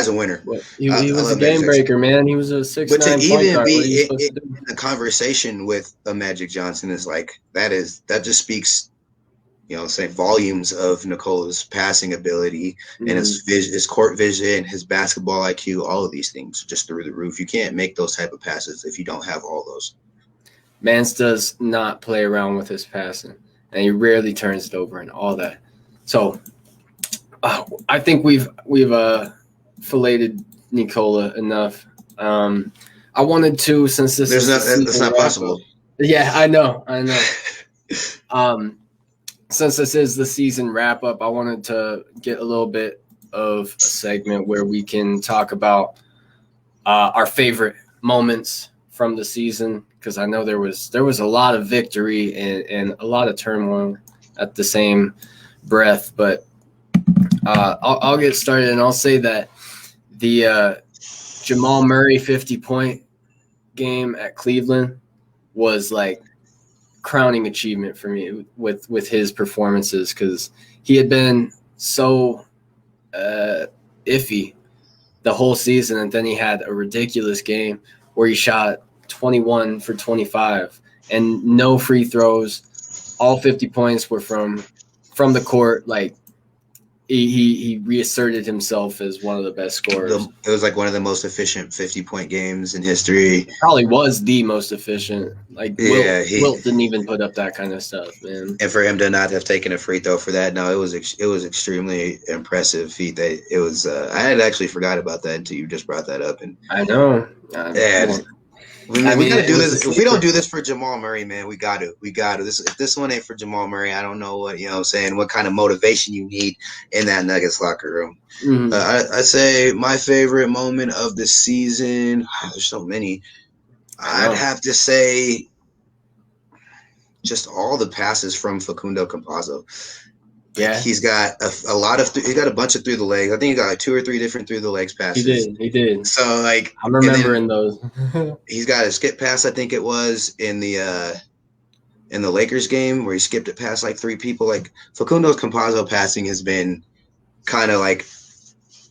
a winner. He was a game breaker, man. He was a 6'9" point guard. But to even be in the conversation with a Magic Johnson is like that just speaks, say volumes of Nicola's passing ability and his court vision, his basketball IQ, all of these things just through the roof. You can't make those type of passes if you don't have all those. Mance does not play around with his passing, and he rarely turns it over and all that. So I think we've filleted Nicola enough. I wanted to, since this is that's not possible. Yeah, I know. Since this is the season wrap up, I wanted to get a little bit of a segment where we can talk about our favorite moments from the season, because I know there was a lot of victory and a lot of turmoil at the same breath. But I'll get started, and I'll say that the Jamal Murray 50-point game at Cleveland was like crowning achievement for me with his performances, because he had been so iffy the whole season, and then he had a ridiculous game where he shot 21 for 25 and no free throws. All 50 points were from the court. Like he reasserted himself as one of the best scorers. It was like one of the most efficient 50-point games in history. Probably was the most efficient. Like Wilt didn't even put up that kind of stuff, man. And for him to not have taken a free throw for that, no, it was extremely impressive feat. That it was. I had actually forgot about that until you just brought that up. And I know. We got to do this. If we don't do this for Jamal Murray, man, we got to. If this one ain't for Jamal Murray, I don't know what, you know what I'm saying, what kind of motivation you need in that Nuggets locker room. Mm-hmm. I say my favorite moment of the season, there's so many. I'd have to say just all the passes from Facundo Campazzo. Yeah, he's got he got a bunch of through the legs. I think he got like 2 or 3 different through the legs passes. He did. So like I'm remembering those. He's got a skip pass, I think it was in the Lakers game where he skipped it past like 3 people. Like Facundo Campazzo passing has been kind of like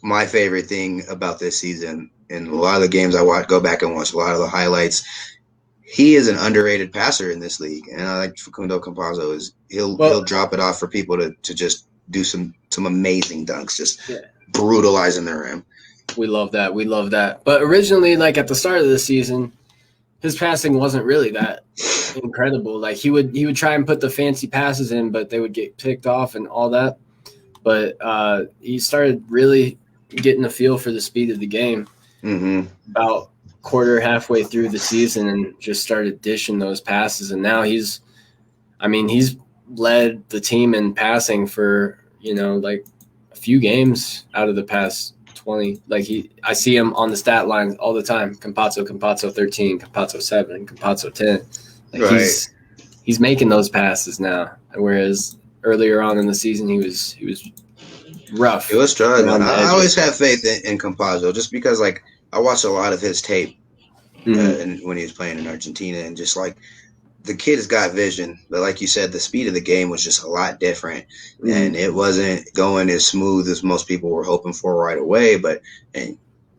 my favorite thing about this season. In a lot of the games I go back and watch a lot of the highlights. He is an underrated passer in this league, and I like Facundo Campazzo. He'll drop it off for people to just do some amazing dunks, just brutalizing the rim. We love that. But originally, like at the start of the season, his passing wasn't really that incredible. Like he would try and put the fancy passes in, but they would get picked off and all that. But he started really getting a feel for the speed of the game about halfway through the season, and just started dishing those passes. And now he's led the team in passing for, like a few games out of the past 20. Like I see him on the stat lines all the time. Campazzo 13, Campazzo 7, Campazzo 10. Like right. He's making those passes now. Whereas earlier on in the season, he was rough. He was struggling. I always have faith in Campazzo, just because like I watched a lot of his tape when he was playing in Argentina, and just like the kid has got vision, but like you said, the speed of the game was just a lot different, and it wasn't going as smooth as most people were hoping for right away. But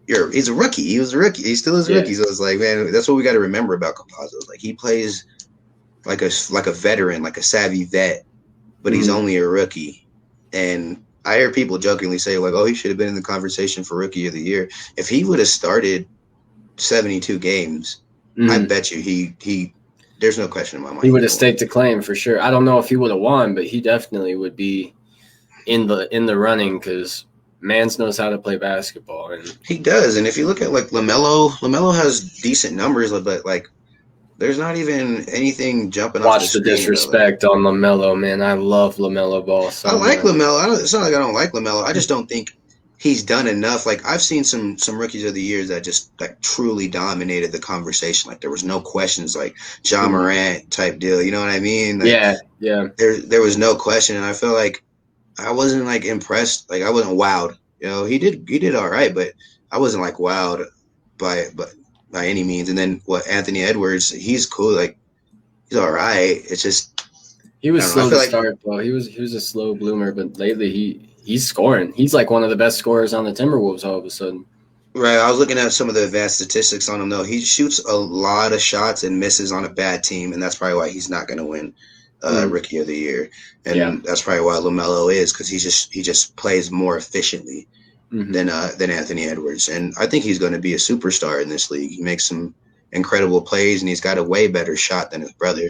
he's a rookie. He was a rookie. He still is a rookie. So it's like, man, that's what we got to remember about Campazzo. Like he plays like a veteran, like a savvy vet, but he's only a rookie. And I hear people jokingly say like, "Oh, he should have been in the conversation for Rookie of the Year." If he would have started 72 games, I bet you he there's no question in my mind. He would have staked a claim for sure. I don't know if he would have won, but he definitely would be in the running, because Mans knows how to play basketball, and he does. And if you look at like LaMelo has decent numbers, but like there's not even anything jumping off the screen. Watch the disrespect on LaMelo, man. I love LaMelo Ball. I like LaMelo. It's not like I don't like LaMelo. I just don't think he's done enough. Like I've seen some rookies of the years that just like truly dominated the conversation. Like there was no questions, like John Morant type deal. You know what I mean? Like, yeah. There was no question, and I feel like I wasn't like impressed. Like I wasn't wowed. He did all right, but I wasn't like wowed by any means. And then Anthony Edwards, he's cool. Like he's all right. It's just he was slow to start though. He was a slow bloomer, but lately he's scoring. He's like one of the best scorers on the Timberwolves all of a sudden. Right. I was looking at some of the advanced statistics on him though. He shoots a lot of shots and misses on a bad team, and that's probably why he's not going to win Rookie of the Year. And that's probably why LaMelo is, because he just plays more efficiently than Anthony Edwards. And I think he's going to be a superstar in this league. He makes some incredible plays, and he's got a way better shot than his brother.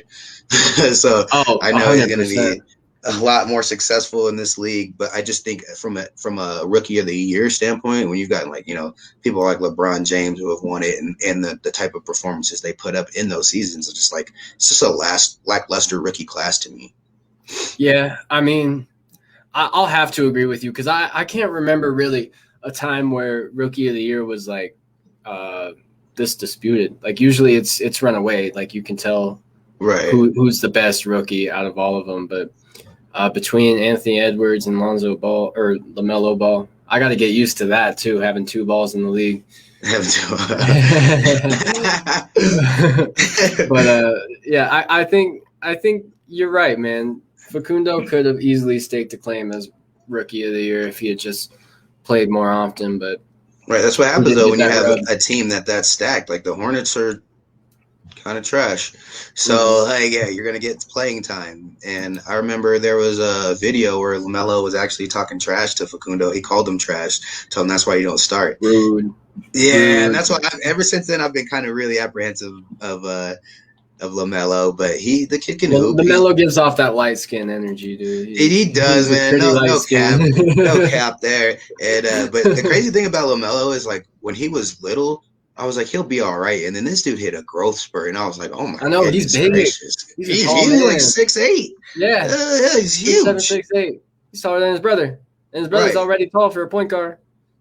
So I know 100%. He's going to be a lot more successful in this league. But I just think from a rookie of the year standpoint, when you've got like, people like LeBron James who have won it, and the type of performances they put up in those seasons, it's just a lackluster rookie class to me. Yeah, I mean, I'll have to agree with you because I can't remember really a time where rookie of the year was like this disputed. Like usually it's run away. Like you can tell right who's the best rookie out of all of them. But between Anthony Edwards and Lonzo Ball or LaMelo Ball, I got to get used to that too, having two balls in the league. But yeah, I think you're right, man. Facundo could have easily staked a claim as rookie of the year if he had just played more often. But right, that's what happens though when you have a team that's stacked. Like the Hornets are kind of trash, so you're gonna get playing time. And I remember there was a video where LaMelo was actually talking trash to Facundo. He called him trash, told him that's why you don't start. Rude. Yeah, and that's why ever since then I've been kind of really apprehensive of LaMelo, but the kid can hoop. LaMelo gives off that light skin energy, dude. He does, man. No cap there. And but the crazy thing about LaMelo is like when he was little, I was like, he'll be all right. And then this dude hit a growth spurt, and I was like, oh my god, I know he's big. Gracious. He's like 6'8". Yeah, he's huge. 6'8". He's taller than his brother, and his brother's already tall for a point guard.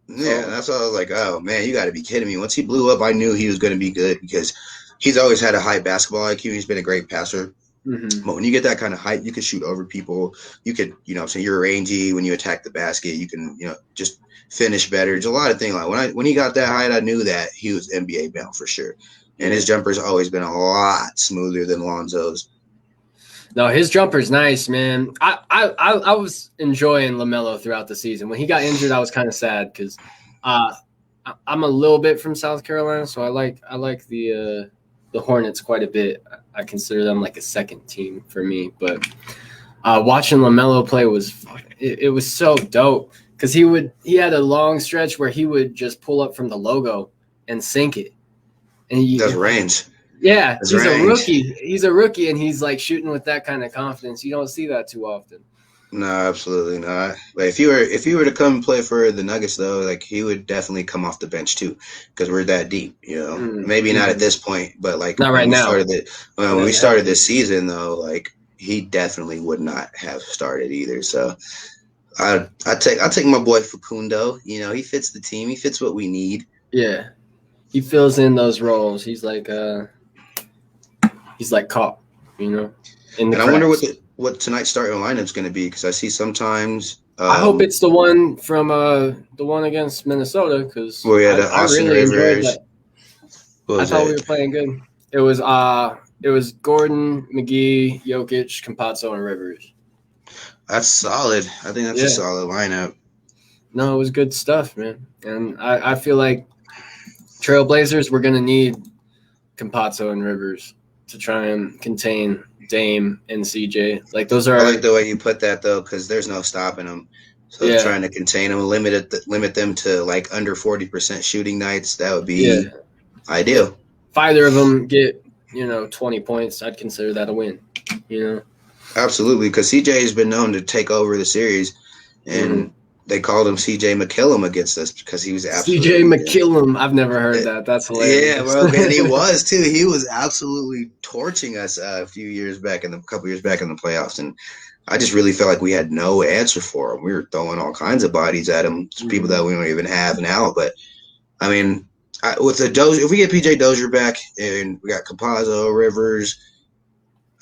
Yeah, that's why I was like, oh man, you got to be kidding me. Once he blew up, I knew he was going to be good because he's always had a high basketball IQ. He's been a great passer. But when you get that kind of height, you can shoot over people. You could, so you're rangy when you attack the basket. You can, just finish better. There's a lot of things like when he got that height, I knew that he was NBA bound for sure. And his jumper's always been a lot smoother than Lonzo's. No, his jumper's nice, man. I was enjoying LaMelo throughout the season. When he got injured, I was kind of sad because I'm a little bit from South Carolina, so I like the Hornets quite a bit. I consider them like a second team for me. But watching LaMelo play it was so dope because he had a long stretch where he would just pull up from the logo and sink it. And he does range. Yeah, he's a rookie. He's a rookie, and he's like shooting with that kind of confidence. You don't see that too often. No, absolutely not. But if you were to come play for the Nuggets, though, like he would definitely come off the bench too, because we're that deep. Maybe not at this point, but like not right now. When we started this season, though, like he definitely would not have started either. So I take my boy Facundo. He fits the team. He fits what we need. Yeah, he fills in those roles. He's like caught, And I wonder what tonight's starting lineup is going to be because I see sometimes. I hope it's the one from the one against Minnesota because the Austin really Rivers. Enjoyed that. I thought we were playing good. It was Gordon, McGee, Jokic, Campazzo, and Rivers. That's solid. I think that's a solid lineup. No, it was good stuff, man. And I feel like Trailblazers were going to need Campazzo and Rivers to try and contain Dame and CJ. Like those are. I like the way you put that though, because there's no stopping them. So trying to contain them, limit them to like under 40% shooting nights. That would be ideal. If either of them get 20 points, I'd consider that a win. Absolutely, because CJ has been known to take over the series, and they called him CJ McKillum against us because he was absolutely CJ McKillum. I've never heard that. That's hilarious. Yeah, bro, and he was too. He was absolutely torching us a couple years back in the playoffs, and I just really felt like we had no answer for him. We were throwing all kinds of bodies at him, people that we don't even have now. But I mean, with the Dozier, if we get PJ Dozier back and we got Campazzo, Rivers,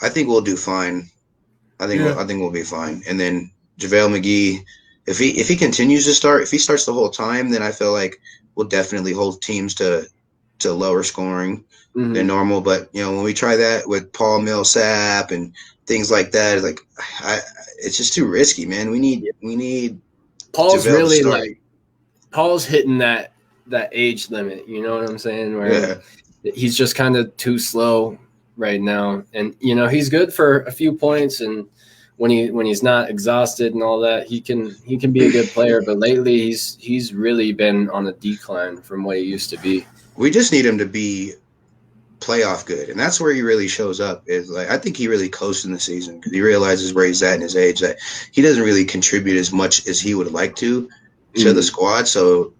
I think we'll do fine. I think we'll be fine. And then JaVale McGee. If he continues to start, if he starts the whole time, then I feel like we'll definitely hold teams to lower scoring than normal. But when we try that with Paul Millsap and things like that, like it's just too risky, man. We need Paul's really like Paul's hitting that age limit. You know what I'm saying? Where he's just kind of too slow right now, and he's good for a few points and. When he's not exhausted and all that, he can be a good player. But lately, he's really been on a decline from what he used to be. We just need him to be playoff good, and that's where he really shows up. Is like I think he really coasts in the season because he realizes where he's at in his age, that he doesn't really contribute as much as he would like to the squad. So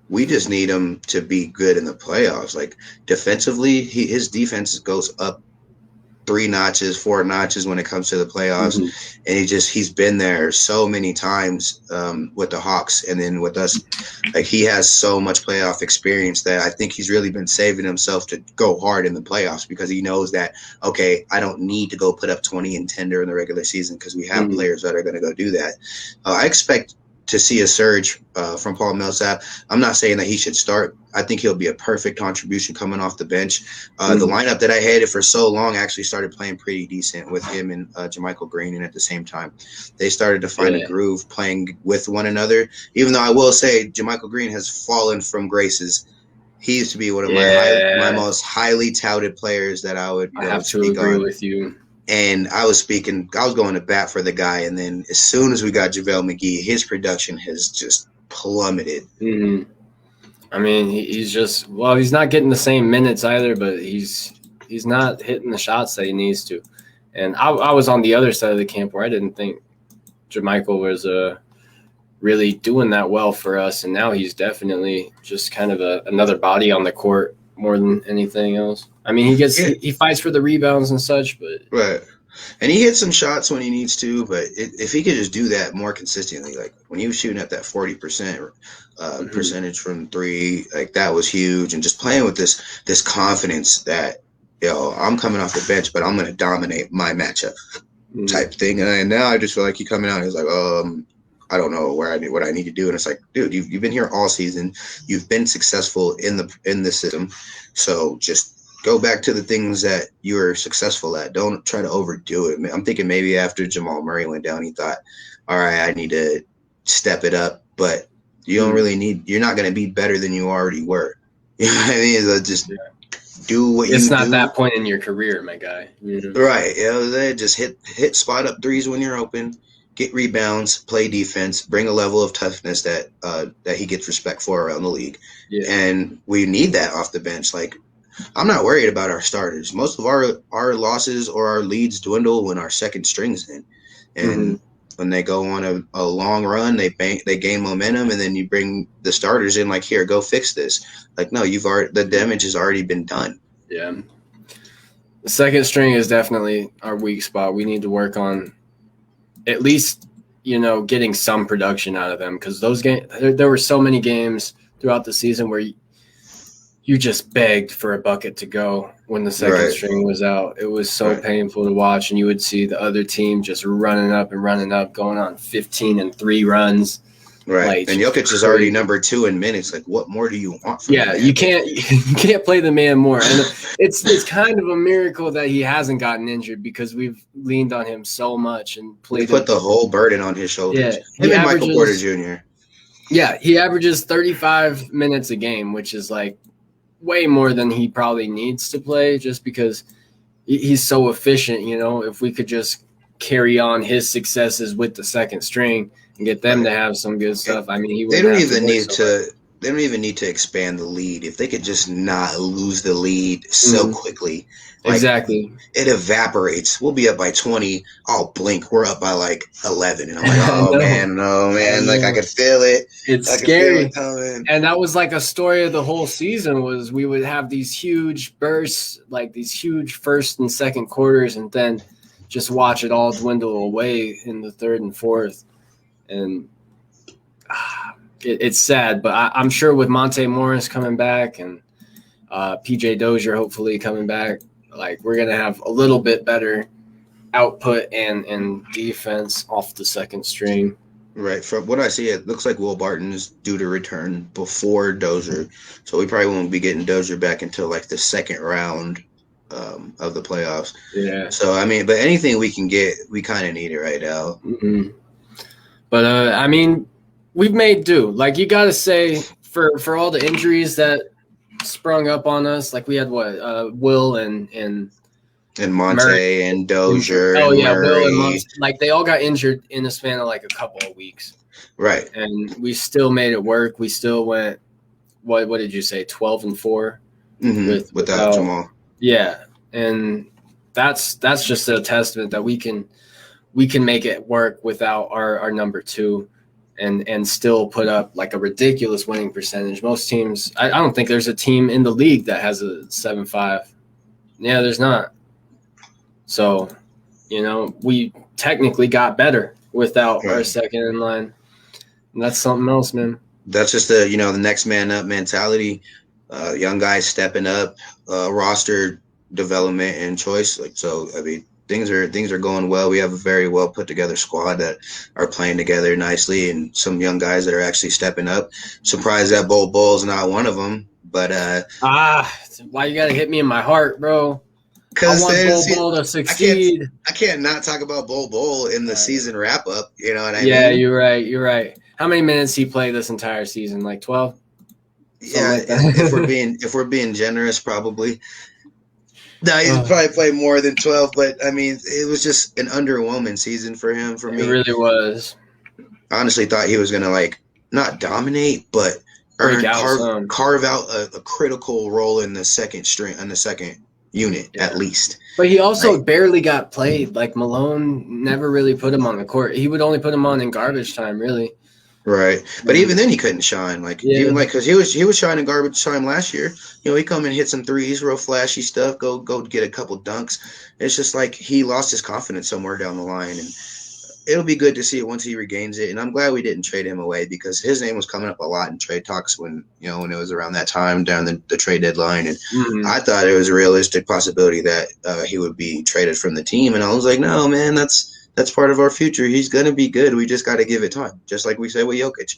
we just need him to be good in the playoffs. Like defensively, his defense goes up 3 notches, 4 notches when it comes to the playoffs. And he's been there so many times with the Hawks, and then with us. Like he has so much playoff experience that I think he's really been saving himself to go hard in the playoffs, because he knows that, okay, I don't need to go put up 20 and 10 during the regular season because we have players that are going to go do that. I expect to see a surge from Paul Millsap. I'm not saying that he should start. I think he'll be a perfect contribution coming off the bench. The lineup that I hated for so long actually started playing pretty decent with him and JaMychal Green, and at the same time, they started to find a groove playing with one another. Even though I will say JaMychal Green has fallen from graces. He used to be one of my most highly touted players that I would have to agree with you. And I was going to bat for the guy. And then as soon as we got JaVale McGee, his production has just plummeted. I mean, he's not getting the same minutes either, but he's not hitting the shots that he needs to. And I was on the other side of the camp where I didn't think JaMychal was really doing that well for us. And now he's definitely just kind of another body on the court more than anything else. I mean, he fights for the rebounds and such, but right. And he hits some shots when he needs to, but if he could just do that more consistently, like when he was shooting at that 40% percentage from 3, like that was huge. And just playing with this confidence that, I'm coming off the bench, but I'm going to dominate my matchup type thing. And now I just feel like he coming out and he's like, I don't know what I need to do. And it's like, dude, you've been here all season. You've been successful in the system. So just go back to the things that you were successful at. Don't try to overdo it. I'm thinking maybe after Jamal Murray went down, he thought, all right, I need to step it up. But you don't really you're not going to be better than you already were. You know what I mean? So just do what you do. It's not that point in your career, my guy. Right. Just hit spot up threes when you're open. Get rebounds, play defense, bring a level of toughness that he gets respect for around the league. Yeah. And we need that off the bench. Like, I'm not worried about our starters. Most of our losses or our leads dwindle when our second string's in. And when they go on a long run, they gain momentum, and then you bring the starters in like, here, go fix this. Like, no, the damage has already been done. Yeah. The second string is definitely our weak spot. We need to work on at least, getting some production out of them, because those games, there were so many games throughout the season where you just begged for a bucket to go when the second string was out. It was so painful to watch, and you would see the other team just running up, going on 15-3 runs. Right. Like, and Jokic is already number 2 in minutes. Like, what more do you want from him? You can't play the man more. And it's kind of a miracle that he hasn't gotten injured, because we've leaned on him so much and put the whole burden on his shoulders. Him and Michael Porter Jr. Yeah, he averages 35 minutes a game, which is like way more than he probably needs to play, just because he's so efficient. If we could just carry on his successes with the second string and get them to have some good stuff. I mean, they don't even need to expand the lead. If they could just not lose the lead so quickly. Exactly. It evaporates. We'll be up by 20. I'll blink. We're up by like 11. And I'm like, no, man. Like, I could feel it. It's scary. And that was like a story of the whole season, was we would have these huge bursts, like these huge first and second quarters, and then just watch it all dwindle away in the third and fourth. And it's sad, but I'm sure with Monte Morris coming back and PJ Dozier hopefully coming back, like, we're going to have a little bit better output and defense off the second string. Right. From what I see, it looks like Will Barton is due to return before Dozier. So we probably won't be getting Dozier back until like the second round of the playoffs. Yeah. So, I mean, but anything we can get, we kind of need it right now. But, I mean, we've made do. Like, you got to say, for all the injuries that sprung up on us, like we had Will and Monte Murray. And Dozier. Oh, and yeah, Murray. Will and Monte. Like, they all got injured in the span of like a couple of weeks. Right. And we still made it work. We still went, what did you say, 12-4? Without Jamal. Yeah, and that's just a testament that we can make it work without our number two, and still put up like a ridiculous winning percentage. Most teams, I don't think there's a team in the league that has a 7-5. Yeah, there's not. So, we technically got better without our second in line. And that's something else, man. That's just the next man up mentality. Young guys stepping up, roster development and choice. Like, so, I mean, things are going well. We have a very well put together squad that are playing together nicely, and some young guys that are actually stepping up. Surprised that Bull's not one of them, but why you gotta hit me in my heart, bro? Because I want Bull to succeed. I can't not talk about Bull in the season wrap up. You know what I mean? Yeah, you're right. How many minutes he played this entire season? Like 12? Yeah, like if we're being generous, probably. No, he's probably played more than 12, but I mean, it was just an underwhelming season for him. For me, it really was. I honestly thought he was gonna not dominate, but carve out a critical role in the second unit at least. But he also barely got played. Like, Malone never really put him on the court. He would only put him on in garbage time, really. Right, but even then he couldn't shine. Because he was shining garbage time last year. He come and hit some threes, real flashy stuff. Go get a couple dunks. It's just like he lost his confidence somewhere down the line, and it'll be good to see it once he regains it. And I'm glad we didn't trade him away, because his name was coming up a lot in trade talks when it was around that time down the trade deadline. And I thought it was a realistic possibility that he would be traded from the team. And I was like, no, man, that's part of our future. He's going to be good. We just got to give it time. Just like we said with Jokic.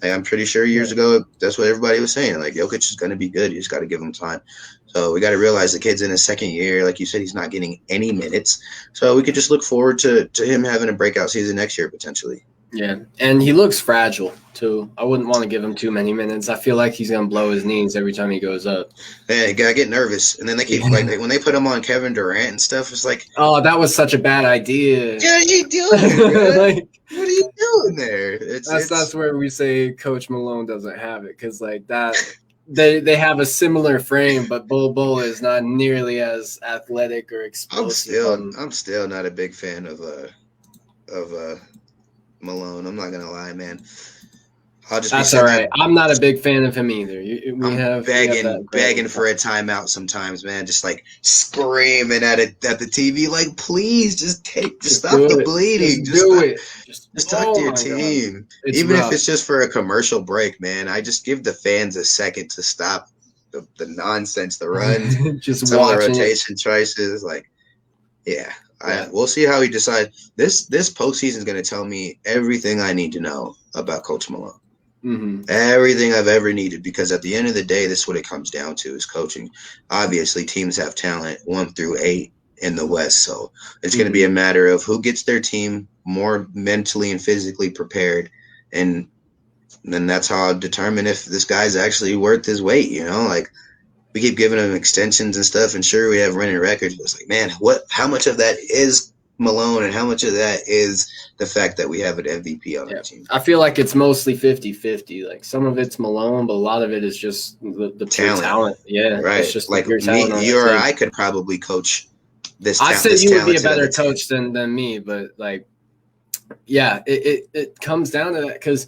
I'm pretty sure years ago, that's what everybody was saying. Like, Jokic is going to be good. You just got to give him time. So we got to realize the kid's in his second year. Like you said, he's not getting any minutes. So we could just look forward to him having a breakout season next year, potentially. Yeah, and he looks fragile, too. I wouldn't want to give him too many minutes. I feel like he's going to blow his knees every time he goes up. Yeah, you got to get nervous. And then they keep, when they put him on Kevin Durant and stuff, it's like, oh, that was such a bad idea. What are you doing? What are you doing there? That's where we say Coach Malone doesn't have it, because, that they have a similar frame, but Bull is not nearly as athletic or explosive. I'm still not a big fan of Malone. I'm not gonna lie, man. That's all right. I'm not a big fan of him either. I'm begging for a timeout sometimes, man. Just screaming at the TV, like, please, just stop the bleeding. Just talk to your team. Even if it's just for a commercial break, man. I just give the fans a second to stop the nonsense, the runs, just some of the rotation choices. We'll see how he decides. This postseason is going to tell me everything I need to know about Coach Malone. Mm-hmm. Everything I've ever needed, because at the end of the day, this is what it comes down to, is coaching. Obviously, teams have talent 1 through 8 in the West, so it's going to be a matter of who gets their team more mentally and physically prepared, and then that's how I'll determine if this guy's actually worth his weight. We keep giving him extensions and stuff, and sure, we have running records, but it's like, man, how much of that is Malone and how much of that is the fact that we have an MVP on our team? I feel like it's mostly 50-50. Like, some of it's Malone, but a lot of it is just the talent. Yeah, right. It's just like you or I could probably coach this. I said you would be a better coach than me, but it comes down to that, because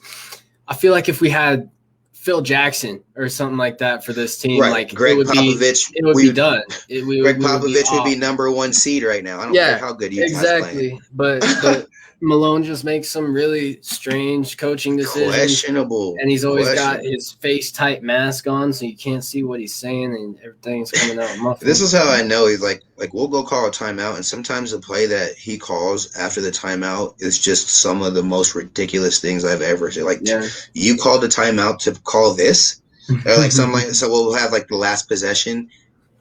I feel like if we had Phil Jackson or something like that for this team, right. Greg Popovich, it would be done. Greg Popovich would be number 1 seed right now. I don't care how good Utah's playing. But Malone just makes some really strange coaching decisions. Questionable. And he's always got his face type mask on, so you can't see what he's saying, and everything's coming out muffled. This is how I know he's like we'll go call a timeout, and sometimes the play that he calls after the timeout is just some of the most ridiculous things I've ever seen. You called a timeout to call this? Or so we'll have the last possession.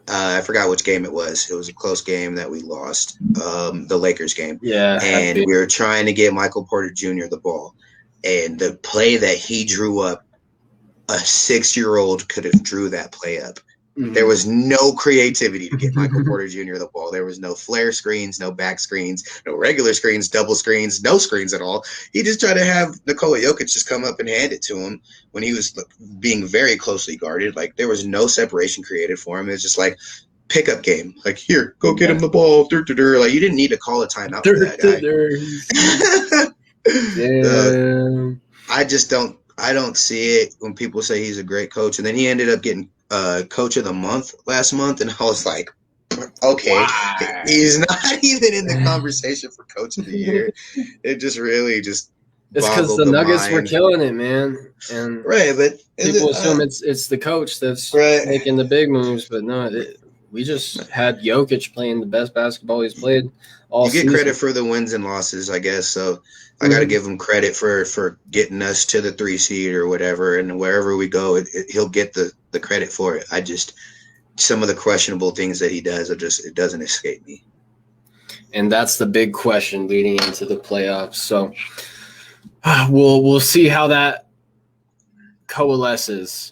I forgot which game it was. It was a close game that we lost, the Lakers game. Yeah. And we were trying to get Michael Porter Jr. the ball. And the play that he drew up, a 6-year-old could have drew that play up. Mm-hmm. There was no creativity to get Michael Porter Jr. the ball. There was no flare screens, no back screens, no regular screens, double screens, no screens at all. He just tried to have Nikola Jokic just come up and hand it to him when he was being very closely guarded. There was no separation created for him. It was just pickup game. Like, here, go get him the ball. Like, you didn't need to call a timeout for that guy. Damn. I don't see it when people say he's a great coach. And then he ended up getting coach of the month last month. And I was like, okay, why? He's not even in the conversation for coach of the year. It just really just it's because the Nuggets were killing it, man. And right, but people assume it's the coach that's making the big moves, but no, we just had Jokic playing the best basketball he's played all season. You get credit for the wins and losses, I guess. So I got to give him credit for getting us to the 3 seed or whatever, and wherever we go, he'll get the credit for it. Some of the questionable things that he does, it doesn't escape me. And that's the big question leading into the playoffs. So we'll see how that coalesces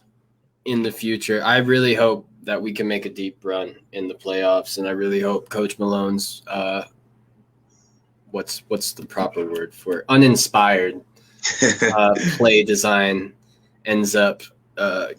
in the future. I really hope that we can make a deep run in the playoffs, and I really hope Coach Malone's what's the proper word for it? Uninspired play design ends up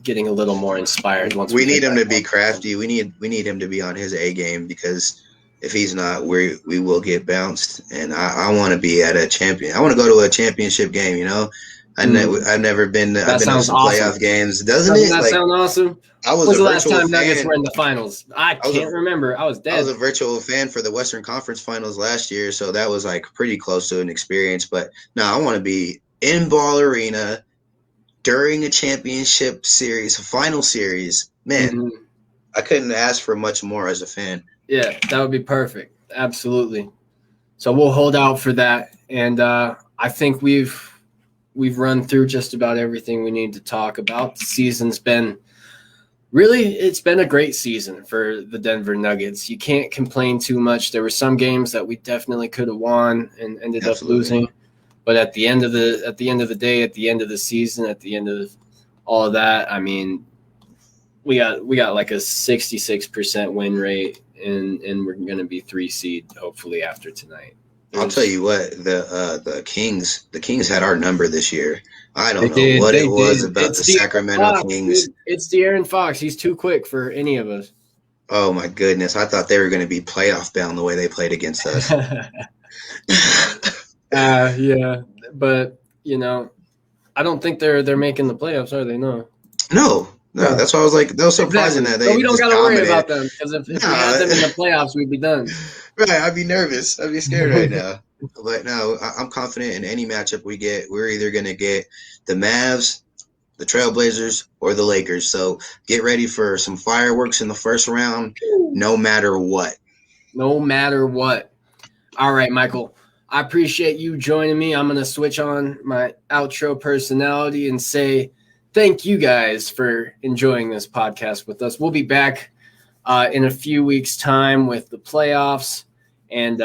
getting a little more inspired. Once we need him to be crafty. We need him to be on his A game, because if he's not, we will get bounced. And I want to be at a champion. I want to go to a championship game. You know, I've never been. I've been to some playoff games. Doesn't that sound awesome? Was the last time Nuggets were in the finals? I can't remember. I was dead. I was a virtual fan for the Western Conference Finals last year, so that was like pretty close to an experience. But no, I want to be in Ball Arena during a championship series, a final series. Man, I couldn't ask for much more as a fan. Yeah, that would be perfect. Absolutely. So we'll hold out for that, and I think we've run through just about everything we need to talk about. The season's been it's been a great season for the Denver Nuggets. You can't complain too much. There were some games that we definitely could have won and ended up losing. But at the end of the day, at the end of the season, at the end of all of that, I mean, we got like a 66% win rate, and we're going to be 3 seed hopefully after tonight. I'll tell you what, the Kings had our number this year. I don't know what it was about the Sacramento Kings. It's De'Aaron Fox. He's too quick for any of us. Oh my goodness! I thought they were going to be playoff bound the way they played against us. Yeah, but I don't think they're making the playoffs, are they? No. That's why I was like, that was surprising that they. But we don't got to worry about them, because if we had them in the playoffs, we'd be done. Right, I'd be nervous. I'd be scared right now. But no, I'm confident in any matchup we get. We're either going to get the Mavs, the Trailblazers, or the Lakers. So get ready for some fireworks in the first round, no matter what. No matter what. All right, Michael. I appreciate you joining me. I'm going to switch on my outro personality and say thank you guys for enjoying this podcast with us. We'll be back in a few weeks' time with the playoffs. And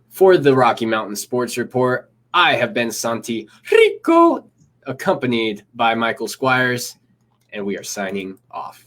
for the Rocky Mountain Sports Report, I have been Santi Rico, accompanied by Michael Squires, and we are signing off.